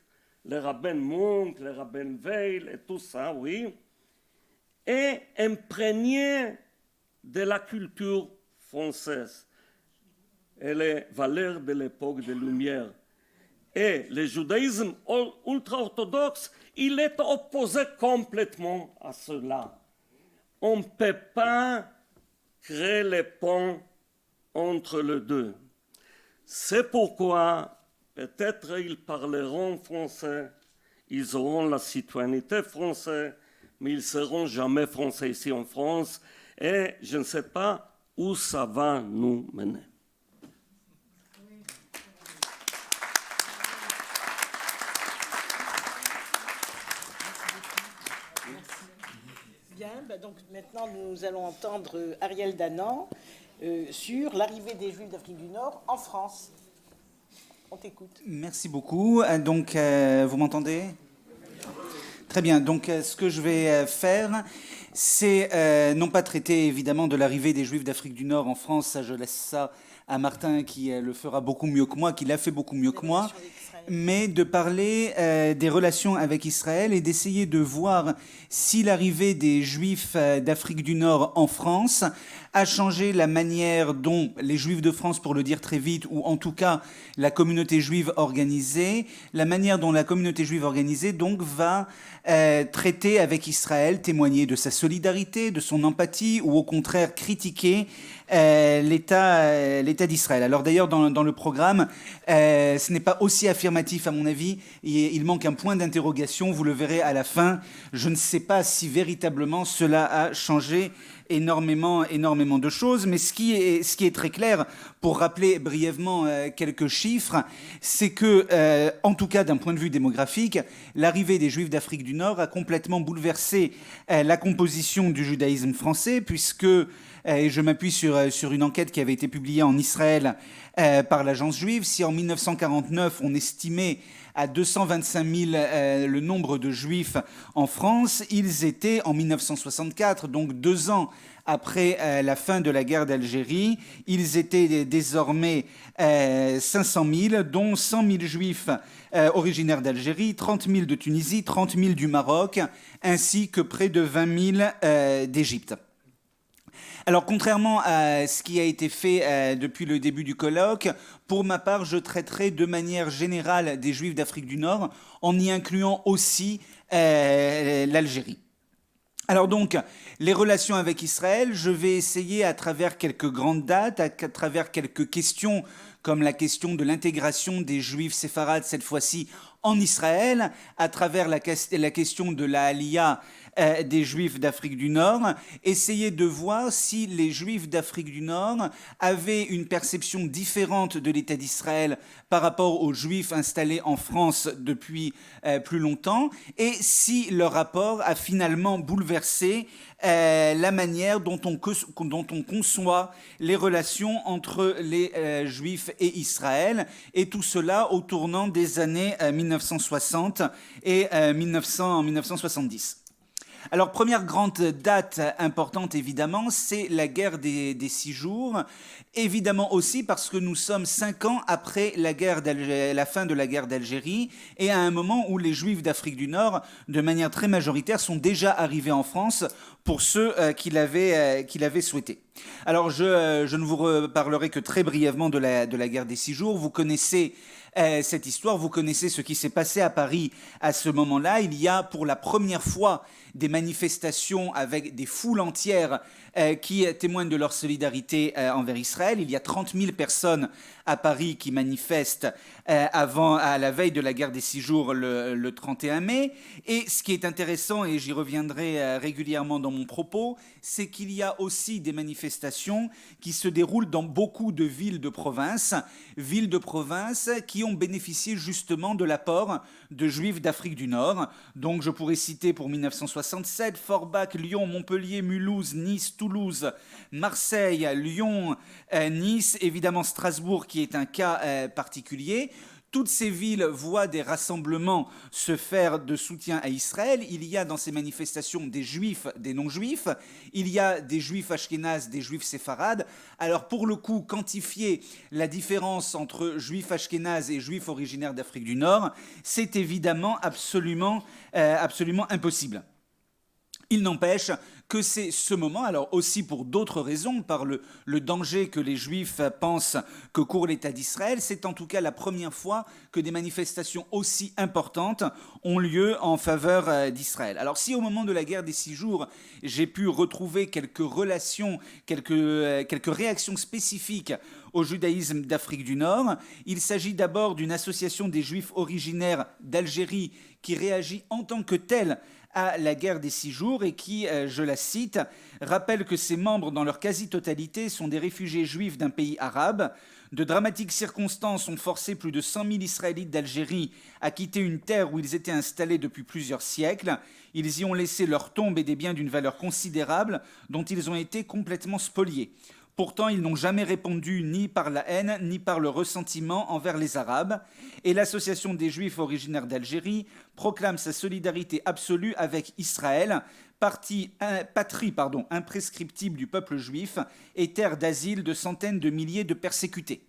les rabbins Munk, les rabbins Weil et tout ça, oui, est imprégnée de la culture française et les valeurs de l'époque des Lumières. Et le judaïsme ultra-orthodoxe, il est opposé complètement à cela. On ne peut pas créer les ponts entre les deux. C'est pourquoi peut-être ils parleront français, ils auront la citoyenneté française, mais ils ne seront jamais français ici en France. Et je ne sais pas où ça va nous mener. Bien, donc maintenant nous allons entendre Ariel Danan sur l'arrivée des Juifs d'Afrique du Nord en France. On t'écoute. Merci beaucoup. Donc, vous m'entendez ? Très bien. Donc, ce que je vais faire, c'est non pas traiter évidemment de l'arrivée des Juifs d'Afrique du Nord en France. Ça, je laisse ça à Martin qui le fera beaucoup mieux que moi, qui l'a fait beaucoup mieux que moi. mais de parler des relations avec Israël et d'essayer de voir si l'arrivée des Juifs d'Afrique du Nord en France a changé la manière dont les Juifs de France, pour le dire très vite, ou en tout cas la communauté juive organisée, la manière dont la communauté juive organisée donc va traiter avec Israël, témoigner de sa solidarité, de son empathie, ou au contraire critiquer l'État d'Israël. Alors d'ailleurs, dans le programme, ce n'est pas aussi affirmatif à mon avis, il manque un point d'interrogation, vous le verrez à la fin. Je ne sais pas si véritablement cela a changé énormément de choses, mais ce qui est très clair, pour rappeler brièvement quelques chiffres, c'est que, en tout cas d'un point de vue démographique, l'arrivée des Juifs d'Afrique du Nord a complètement bouleversé la composition du judaïsme français, puisque, et je m'appuie sur une enquête qui avait été publiée en Israël par l'agence juive, si en 1949 on estimait à 225 000 le nombre de juifs en France, ils étaient en 1964, donc 2 ans après la fin de la guerre d'Algérie, ils étaient désormais 500 000, dont 100 000 juifs originaires d'Algérie, 30 000 de Tunisie, 30 000 du Maroc, ainsi que près de 20 000 d'Égypte. Alors, contrairement à ce qui a été fait depuis le début du colloque, pour ma part, je traiterai de manière générale des Juifs d'Afrique du Nord, en y incluant aussi l'Algérie. Alors donc, les relations avec Israël, je vais essayer à travers quelques grandes dates, à travers quelques questions, comme la question de l'intégration des Juifs séfarades, cette fois-ci en Israël, à travers la question de la Aliyah des Juifs d'Afrique du Nord, essayer de voir si les Juifs d'Afrique du Nord avaient une perception différente de l'État d'Israël par rapport aux Juifs installés en France depuis plus longtemps, et si leur rapport a finalement bouleversé la manière dont on conçoit les relations entre les Juifs et Israël, et tout cela au tournant des années 1960 et 1970. Alors, première grande date importante, évidemment, c'est la guerre des 6 jours. Évidemment aussi parce que nous sommes 5 ans après la fin de la guerre d'Algérie, et à un moment où les Juifs d'Afrique du Nord, de manière très majoritaire, sont déjà arrivés en France pour ceux qui l'avaient souhaité. Alors, je ne vous reparlerai que très brièvement de la guerre des 6 jours. Vous connaissez cette histoire, vous connaissez ce qui s'est passé à Paris à ce moment-là. Il y a pour la première fois des manifestations avec des foules entières qui témoignent de leur solidarité envers Israël. Il y a 30 000 personnes à Paris qui manifestent à la veille de la guerre des 6 jours le 31 mai. Et ce qui est intéressant, et j'y reviendrai régulièrement dans mon propos, c'est qu'il y a aussi des manifestations qui se déroulent dans beaucoup de villes de province qui ont bénéficié justement de l'apport de Juifs d'Afrique du Nord. Donc je pourrais citer pour 1967 Forbach, Lyon, Montpellier, Mulhouse, Nice, Toulouse, Marseille, Lyon, Nice, évidemment Strasbourg qui est un cas particulier. Toutes ces villes voient des rassemblements se faire de soutien à Israël. Il y a dans ces manifestations des juifs, des non-juifs. Il y a des juifs ashkénazes, des juifs séfarades. Alors pour le coup, quantifier la différence entre juifs ashkénazes et juifs originaires d'Afrique du Nord, c'est évidemment absolument impossible. Il n'empêche que c'est ce moment, alors aussi pour d'autres raisons, par le danger que les Juifs pensent que court l'État d'Israël, c'est en tout cas la première fois que des manifestations aussi importantes ont lieu en faveur d'Israël. Alors si au moment de la guerre des 6 jours, j'ai pu retrouver quelques relations, quelques réactions spécifiques au judaïsme d'Afrique du Nord, il s'agit d'abord d'une association des Juifs originaires d'Algérie qui réagit en tant que telle à la guerre des 6 jours et qui, je la cite, rappelle que ses membres, dans leur quasi-totalité, sont des réfugiés juifs d'un pays arabe. De dramatiques circonstances ont forcé plus de 100 000 Israélites d'Algérie à quitter une terre où ils étaient installés depuis plusieurs siècles. Ils y ont laissé leurs tombes et des biens d'une valeur considérable dont ils ont été complètement spoliés. Pourtant, ils n'ont jamais répondu ni par la haine, ni par le ressentiment envers les Arabes. Et l'Association des Juifs originaires d'Algérie proclame sa solidarité absolue avec Israël, patrie imprescriptible du peuple juif et terre d'asile de centaines de milliers de persécutés.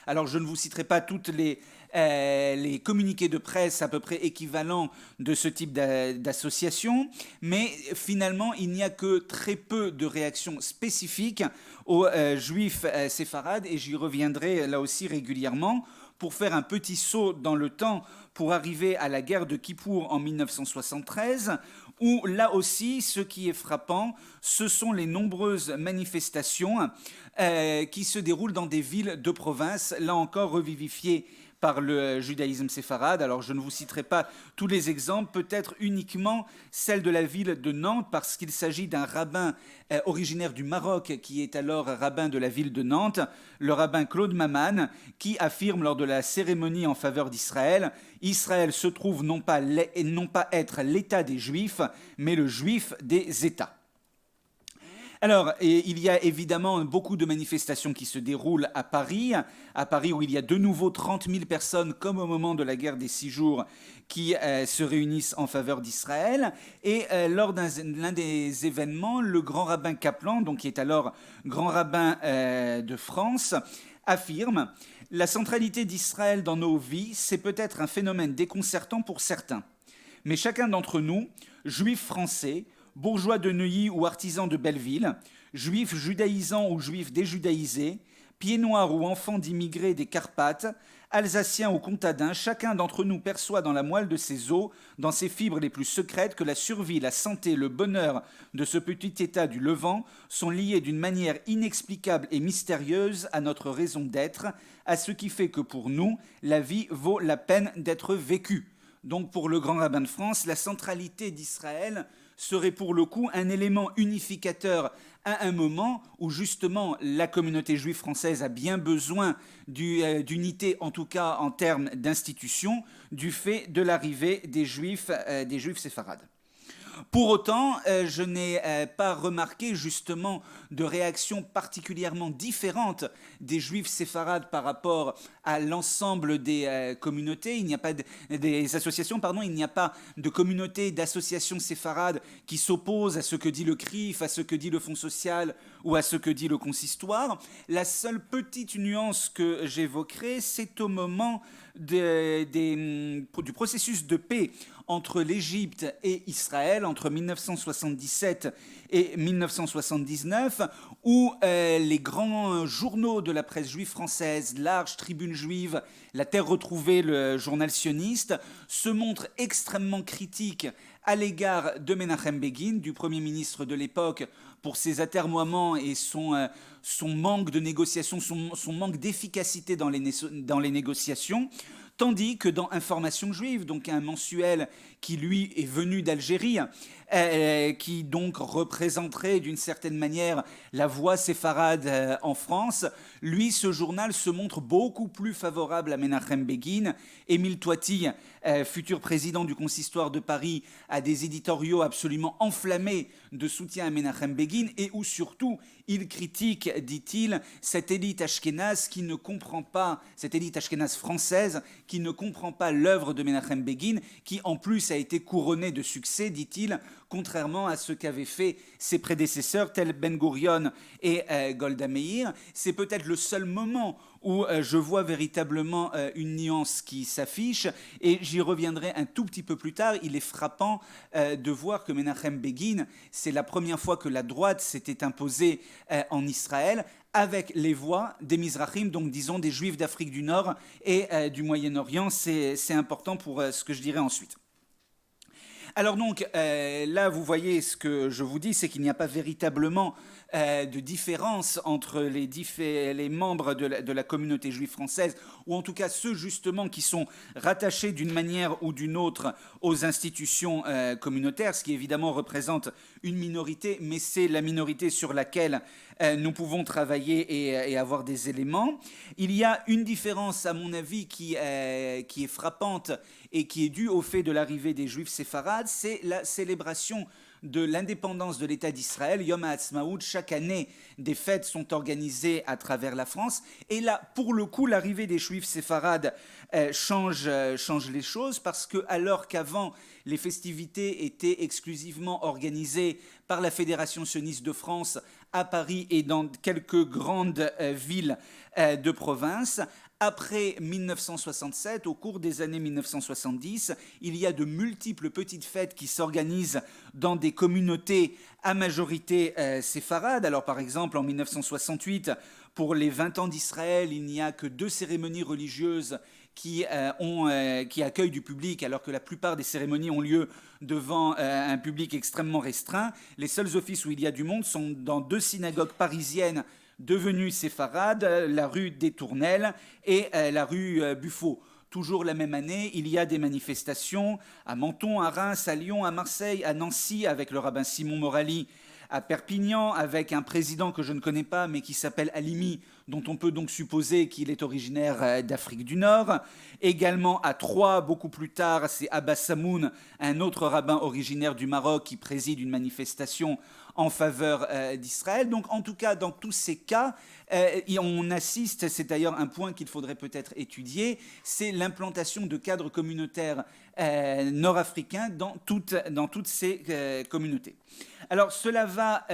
Alors, je ne vous citerai pas toutes les les communiqués de presse à peu près équivalents de ce type d'association, mais finalement il n'y a que très peu de réactions spécifiques aux juifs séfarades, et j'y reviendrai là aussi régulièrement pour faire un petit saut dans le temps pour arriver à la guerre de Kippour en 1973, où là aussi, ce qui est frappant, ce sont les nombreuses manifestations qui se déroulent dans des villes de province, là encore revivifiées par le judaïsme séfarade. Alors je ne vous citerai pas tous les exemples, peut-être uniquement celle de la ville de Nantes, parce qu'il s'agit d'un rabbin originaire du Maroc, qui est alors rabbin de la ville de Nantes, le rabbin Claude Maman, qui affirme lors de la cérémonie en faveur d'Israël: Israël se trouve non pas être l'État des Juifs, mais le Juif des États. Alors, il y a évidemment beaucoup de manifestations qui se déroulent à Paris où il y a de nouveau 30 000 personnes, comme au moment de la guerre des 6 jours, qui se réunissent en faveur d'Israël. Et lors l'un des événements, le grand rabbin Kaplan, donc qui est alors grand rabbin de France, affirme: la centralité d'Israël dans nos vies, c'est peut-être un phénomène déconcertant pour certains. Mais chacun d'entre nous, juifs français, bourgeois de Neuilly ou artisans de Belleville, juifs judaïsants ou juifs déjudaïsés, pieds noirs ou enfants d'immigrés des Carpates, alsaciens ou comtadins, chacun d'entre nous perçoit dans la moelle de ses os, dans ses fibres les plus secrètes, que la survie, la santé, le bonheur de ce petit État du Levant sont liés d'une manière inexplicable et mystérieuse à notre raison d'être, à ce qui fait que pour nous, la vie vaut la peine d'être vécue. Donc pour le grand rabbin de France, la centralité d'Israël serait pour le coup un élément unificateur à un moment où justement la communauté juive française a bien besoin d'unité, en tout cas en termes d'institution, du fait de l'arrivée des juifs séfarades. Pour autant, je n'ai pas remarqué justement de réaction particulièrement différente des juifs séfarades par rapport à l'ensemble des communautés. Il n'y a pas des associations, pardon, il n'y a pas de communauté d'associations séfarades qui s'opposent à ce que dit le CRIF, à ce que dit le Fonds social ou à ce que dit le consistoire. La seule petite nuance que j'évoquerai, c'est au moment du processus de paix entre l'Égypte et Israël, entre 1977 et 1979, où les grands journaux de la presse juive française, l'Arche, Tribune juive, La Terre retrouvée, le journal sioniste, se montrent extrêmement critiques à l'égard de Menachem Begin, du Premier ministre de l'époque, pour ses atermoiements et son manque de négociation, son manque d'efficacité dans les négociations. Tandis que dans Information juive, donc un mensuel qui lui est venu d'Algérie, qui donc représenterait d'une certaine manière la voix séfarade en France, lui, ce journal se montre beaucoup plus favorable à Menachem Begin. Émile Toiti, futur président du consistoire de Paris, a des éditoriaux absolument enflammés de soutien à Menachem Begin, et où surtout il critique, dit-il, cette élite ashkénaze qui ne comprend pas, cette élite ashkénaze française qui ne comprend pas l'œuvre de Menachem Begin, qui en plus a été couronnée de succès, dit-il, contrairement à ce qu'avaient fait ses prédécesseurs tels Ben Gurion et Golda Meir. C'est peut-être le seul moment où je vois véritablement une nuance qui s'affiche, et j'y reviendrai un tout petit peu plus tard. Il est frappant de voir que Menachem Begin, c'est la première fois que la droite s'était imposée en Israël, avec les voix des Mizrahim, donc disons des Juifs d'Afrique du Nord et du Moyen-Orient. C'est important pour ce que je dirai ensuite. Alors donc, là, vous voyez, ce que je vous dis, c'est qu'il n'y a pas véritablement de différence entre les membres de la communauté juive française, ou en tout cas ceux justement qui sont rattachés d'une manière ou d'une autre aux institutions communautaires, ce qui évidemment représente une minorité, mais c'est la minorité sur laquelle nous pouvons travailler et avoir des éléments. Il y a une différence, à mon avis, qui est frappante et qui est due au fait de l'arrivée des Juifs séfarades, c'est la célébration de l'indépendance de l'État d'Israël, Yom HaAtzmaout. Chaque année, des fêtes sont organisées à travers la France. Et là, pour le coup, l'arrivée des Juifs séfarades change les choses, parce que alors qu'avant, les festivités étaient exclusivement organisées par la Fédération sioniste de France à Paris et dans quelques grandes villes de province. Après 1967, au cours des années 1970, il y a de multiples petites fêtes qui s'organisent dans des communautés à majorité séfarade. Alors par exemple, en 1968, pour les 20 ans d'Israël, il n'y a que 2 cérémonies religieuses qui accueillent du public, alors que la plupart des cérémonies ont lieu devant un public extrêmement restreint. Les seuls offices où il y a du monde sont dans 2 synagogues parisiennes devenues séfarades, la rue des Tournelles et la rue Buffo. Toujours la même année, il y a des manifestations à Menton, à Reims, à Lyon, à Marseille, à Nancy, avec le rabbin Simon Morali, à Perpignan, avec un président que je ne connais pas, mais qui s'appelle Halimi, dont on peut donc supposer qu'il est originaire d'Afrique du Nord. Également à Troyes, beaucoup plus tard, c'est Abbas Samoun, un autre rabbin originaire du Maroc, qui préside une manifestation en faveur d'Israël. Donc en tout cas, dans tous ces cas, on assiste, c'est d'ailleurs un point qu'il faudrait peut-être étudier, c'est l'implantation de cadres communautaires nord-africains dans toutes ces communautés. Alors cela va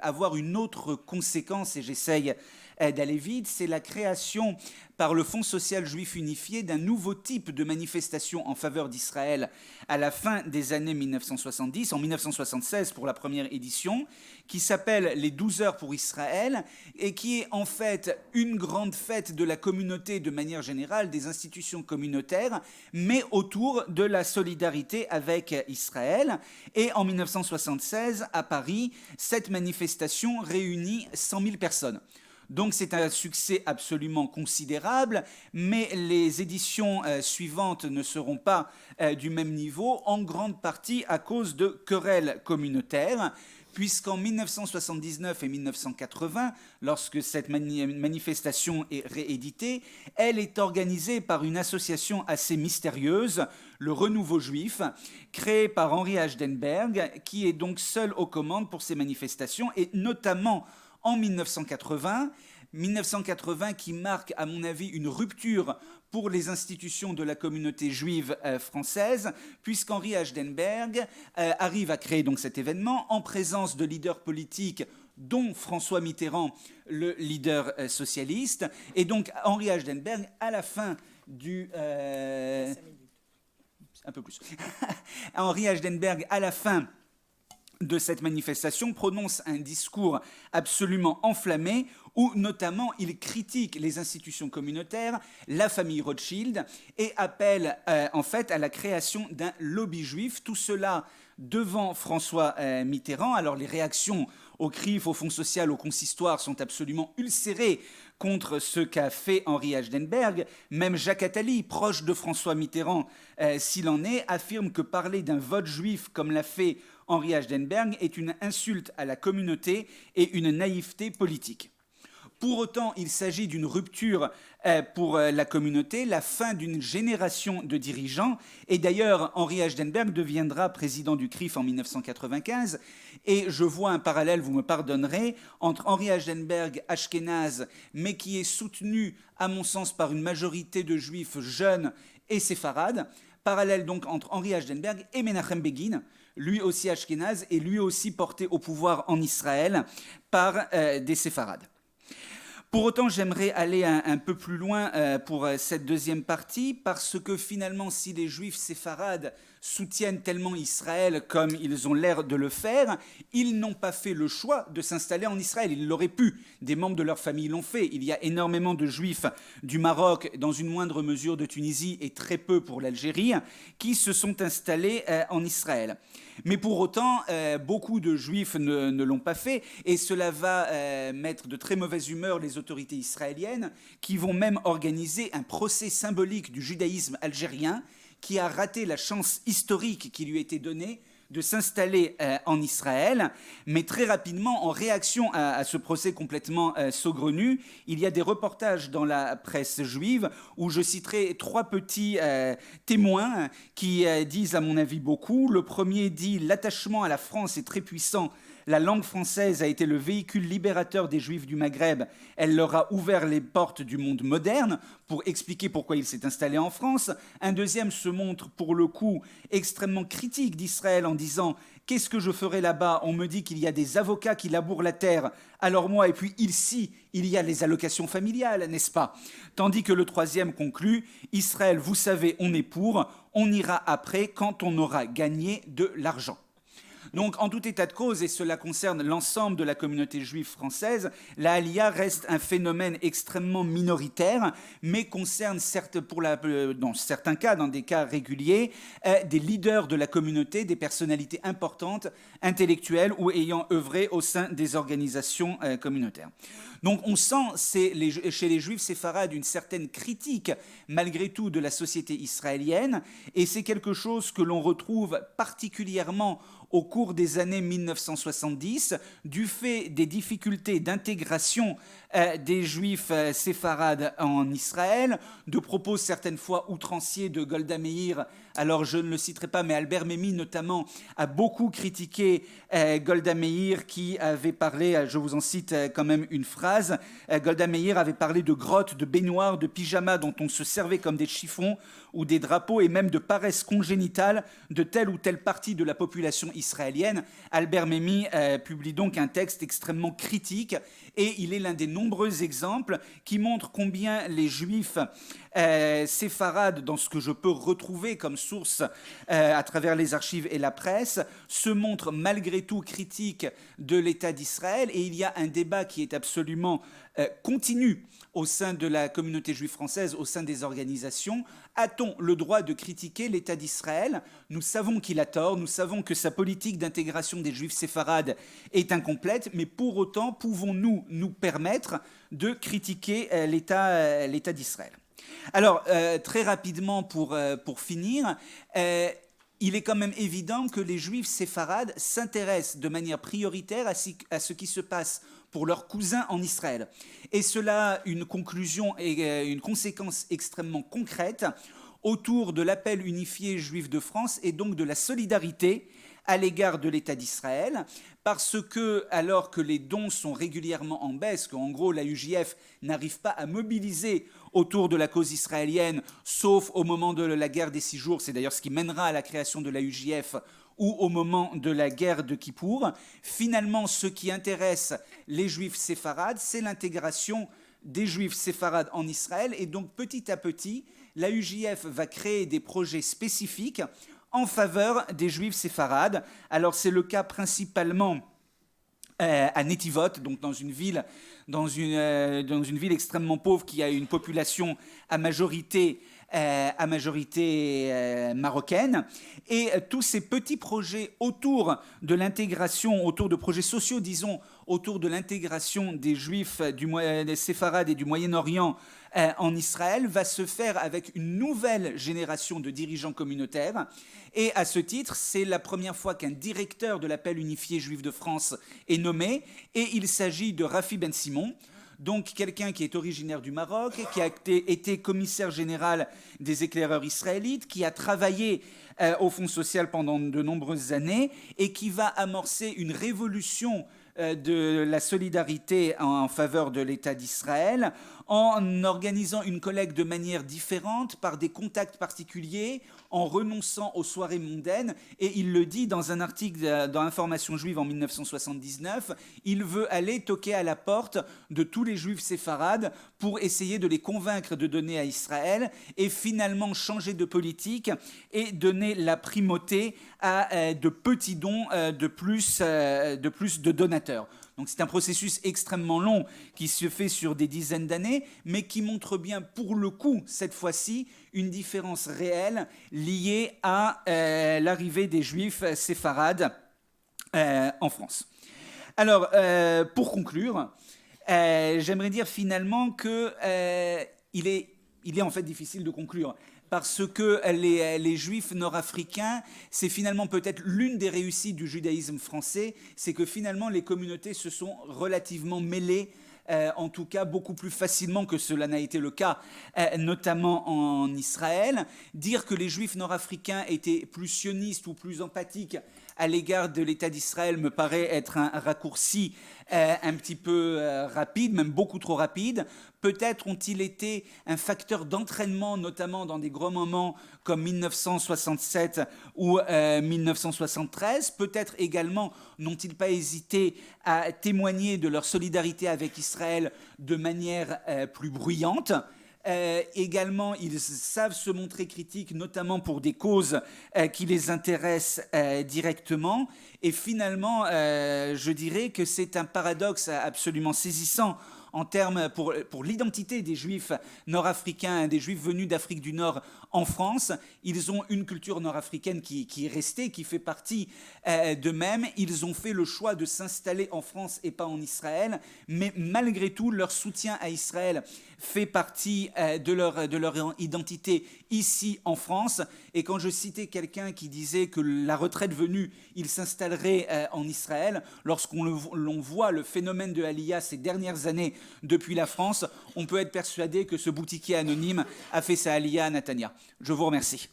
avoir une autre conséquence, et j'essaye d'aller vite, c'est la création par le Fonds social juif unifié d'un nouveau type de manifestation en faveur d'Israël à la fin des années 1970, en 1976 pour la première édition, qui s'appelle les 12 heures pour Israël, et qui est en fait une grande fête de la communauté de manière générale, des institutions communautaires, mais autour de la solidarité avec Israël. Et en 1976, à Paris, cette manifestation réunit 100 000 personnes. Donc c'est un succès absolument considérable, mais les éditions suivantes ne seront pas du même niveau, en grande partie à cause de querelles communautaires, puisqu'en 1979 et 1980, lorsque cette manifestation est rééditée, elle est organisée par une association assez mystérieuse, le Renouveau Juif, créée par Henri Hachdenberg, qui est donc seul aux commandes pour ces manifestations, et notamment en 1980 qui marque, à mon avis, une rupture pour les institutions de la communauté juive française, puisqu'Henri Hachdenberg arrive à créer donc cet événement en présence de leaders politiques dont François Mitterrand, le leader socialiste. Et donc Henri Hachdenberg, à la fin du... un peu plus. Henri Hachdenberg, à la fin de cette manifestation, prononce un discours absolument enflammé où notamment il critique les institutions communautaires, la famille Rothschild, et appelle en fait à la création d'un lobby juif, tout cela devant François Mitterrand. Alors les réactions au CRIF, au Fonds social, au consistoire sont absolument ulcérées contre ce qu'a fait Henri Hachdenberg. Même Jacques Attali, proche de François Mitterrand s'il en est, affirme que parler d'un vote juif comme l'a fait Henri Hachdenberg est une insulte à la communauté et une naïveté politique. Pour autant, il s'agit d'une rupture pour la communauté, la fin d'une génération de dirigeants. Et d'ailleurs, Henri Hachdenberg deviendra président du CRIF en 1995. Et je vois un parallèle, vous me pardonnerez, entre Henri Hachdenberg, ashkénaze, mais qui est soutenu, à mon sens, par une majorité de juifs jeunes et séfarades. Parallèle donc entre Henri Hachdenberg et Menachem Begin, lui aussi ashkénaze et lui aussi porté au pouvoir en Israël par des séfarades. Pour autant, j'aimerais aller un peu plus loin pour cette deuxième partie, parce que finalement, si les juifs séfarades soutiennent tellement Israël comme ils ont l'air de le faire, ils n'ont pas fait le choix de s'installer en Israël. Ils l'auraient pu. Des membres de leur famille l'ont fait. Il y a énormément de juifs du Maroc, dans une moindre mesure de Tunisie et très peu pour l'Algérie, qui se sont installés en Israël. Mais pour autant, beaucoup de juifs ne l'ont pas fait, et cela va mettre de très mauvaise humeur les autorités israéliennes, qui vont même organiser un procès symbolique du judaïsme algérien, qui a raté la chance historique qui lui était donnée de s'installer en Israël. Mais très rapidement, en réaction à ce procès complètement saugrenu, il y a des reportages dans la presse juive où je citerai 3 petits témoins qui disent à mon avis beaucoup. Le premier dit « L'attachement à la France est très puissant. La langue française a été le véhicule libérateur des Juifs du Maghreb. Elle leur a ouvert les portes du monde moderne pour expliquer pourquoi il s'est installé en France. » Un deuxième se montre pour le coup extrêmement critique d'Israël en disant Qu'est-ce que je ferai là-bas? On me dit qu'il y a des avocats qui labourent la terre. Alors moi, et puis ici, il y a les allocations familiales, n'est-ce pas? Tandis que le troisième conclut, Israël, vous savez, on est pour, on ira après quand on aura gagné de l'argent. Donc, en tout état de cause, et cela concerne l'ensemble de la communauté juive française, la Aliyah reste un phénomène extrêmement minoritaire, mais concerne, certes, dans certains cas, dans des cas réguliers, des leaders de la communauté, des personnalités importantes, intellectuelles ou ayant œuvré au sein des organisations communautaires. Donc on sent chez les juifs séfarades une certaine critique malgré tout de la société israélienne, et c'est quelque chose que l'on retrouve particulièrement au cours des années 1970, du fait des difficultés d'intégration des juifs séfarades en Israël, de propos certaines fois outranciers de Golda Meir. Alors je ne le citerai pas, mais Albert Memmi notamment a beaucoup critiqué Golda Meir, qui avait parlé, je vous en cite quand même une phrase, Golda Meir avait parlé de grottes, de baignoires, de pyjamas dont on se servait comme des chiffons ou des drapeaux, et même de paresse congénitale de telle ou telle partie de la population israélienne. Albert Memmi publie donc un texte extrêmement critique, et il est l'un des nombreux exemples qui montrent combien les juifs séfarades, dans ce que je peux retrouver comme source à travers les archives et la presse, se montrent malgré tout critiques de l'État d'Israël, et il y a un débat qui est absolument continu au sein de la communauté juive française, au sein des organisations. A-t-on le droit de critiquer l'État d'Israël? Nous savons qu'il a tort, nous savons que sa politique d'intégration des juifs séfarades est incomplète, mais pour autant, pouvons-nous nous permettre de critiquer l'État d'Israël? Alors, très rapidement pour finir, il est quand même évident que les juifs séfarades s'intéressent de manière prioritaire à ce qui se passe pour leurs cousins en Israël. Et cela a une conclusion et une conséquence extrêmement concrète autour de l'appel unifié juif de France et donc de la solidarité à l'égard de l'État d'Israël, parce que, alors que les dons sont régulièrement en baisse, qu'en gros la UJF n'arrive pas à mobiliser autour de la cause israélienne, sauf au moment de la guerre des 6 jours, c'est d'ailleurs ce qui mènera à la création de la UJF, ou au moment de la guerre de Kippour, finalement ce qui intéresse les juifs séfarades, c'est l'intégration des juifs séfarades en Israël, et donc petit à petit, la UJF va créer des projets spécifiques en faveur des juifs séfarades. Alors c'est le cas principalement à Netivot, donc dans une ville extrêmement pauvre qui a une population à majorité marocaine. Et tous ces petits projets autour de l'intégration, autour de projets sociaux, disons, autour de l'intégration des juifs des séfarades et du Moyen-Orient en Israël va se faire avec une nouvelle génération de dirigeants communautaires. Et à ce titre, c'est la première fois qu'un directeur de l'appel unifié juif de France est nommé, et il s'agit de Rafi Ben Simon, donc quelqu'un qui est originaire du Maroc, qui a été commissaire général des éclaireurs israélites, qui a travaillé au Fonds social pendant de nombreuses années, et qui va amorcer une révolution de la solidarité en faveur de l'État d'Israël, en organisant une collecte de manière différente, par des contacts particuliers, en renonçant aux soirées mondaines. Et il le dit dans un article dans Information juive en 1979, il veut aller toquer à la porte de tous les juifs séfarades pour essayer de les convaincre de donner à Israël, et finalement changer de politique et donner la primauté à de petits dons de plus de donateurs. Donc c'est un processus extrêmement long qui se fait sur des dizaines d'années, mais qui montre bien pour le coup, cette fois-ci, une différence réelle liée à l'arrivée des juifs séfarades en France. Alors, pour conclure, j'aimerais dire finalement qu'il est en fait difficile de conclure, parce que les juifs nord-africains, c'est finalement peut-être l'une des réussites du judaïsme français, c'est que finalement les communautés se sont relativement mêlées, en tout cas beaucoup plus facilement que cela n'a été le cas, notamment en Israël. Dire que les juifs nord-africains étaient plus sionistes ou plus empathiques à l'égard de l'État d'Israël me paraît être un raccourci un petit peu rapide, même beaucoup trop rapide. Peut-être ont-ils été un facteur d'entraînement, notamment dans des gros moments comme 1967 ou 1973. Peut-être également n'ont-ils pas hésité à témoigner de leur solidarité avec Israël de manière plus bruyante. Également, ils savent se montrer critiques, notamment pour des causes qui les intéressent directement. Et finalement, je dirais que c'est un paradoxe absolument saisissant en termes pour l'identité des Juifs nord-africains, des Juifs venus d'Afrique du Nord en France. Ils ont une culture nord-africaine qui est restée, qui fait partie d'eux-mêmes. Ils ont fait le choix de s'installer en France et pas en Israël, mais malgré tout, leur soutien à Israël fait partie de leur identité ici en France. Et quand je citais quelqu'un qui disait que la retraite venue, il s'installerait en Israël, l'on voit le phénomène de Aliyah ces dernières années depuis la France, on peut être persuadé que ce boutiquier anonyme a fait sa Aliyah à Netanya. Je vous remercie.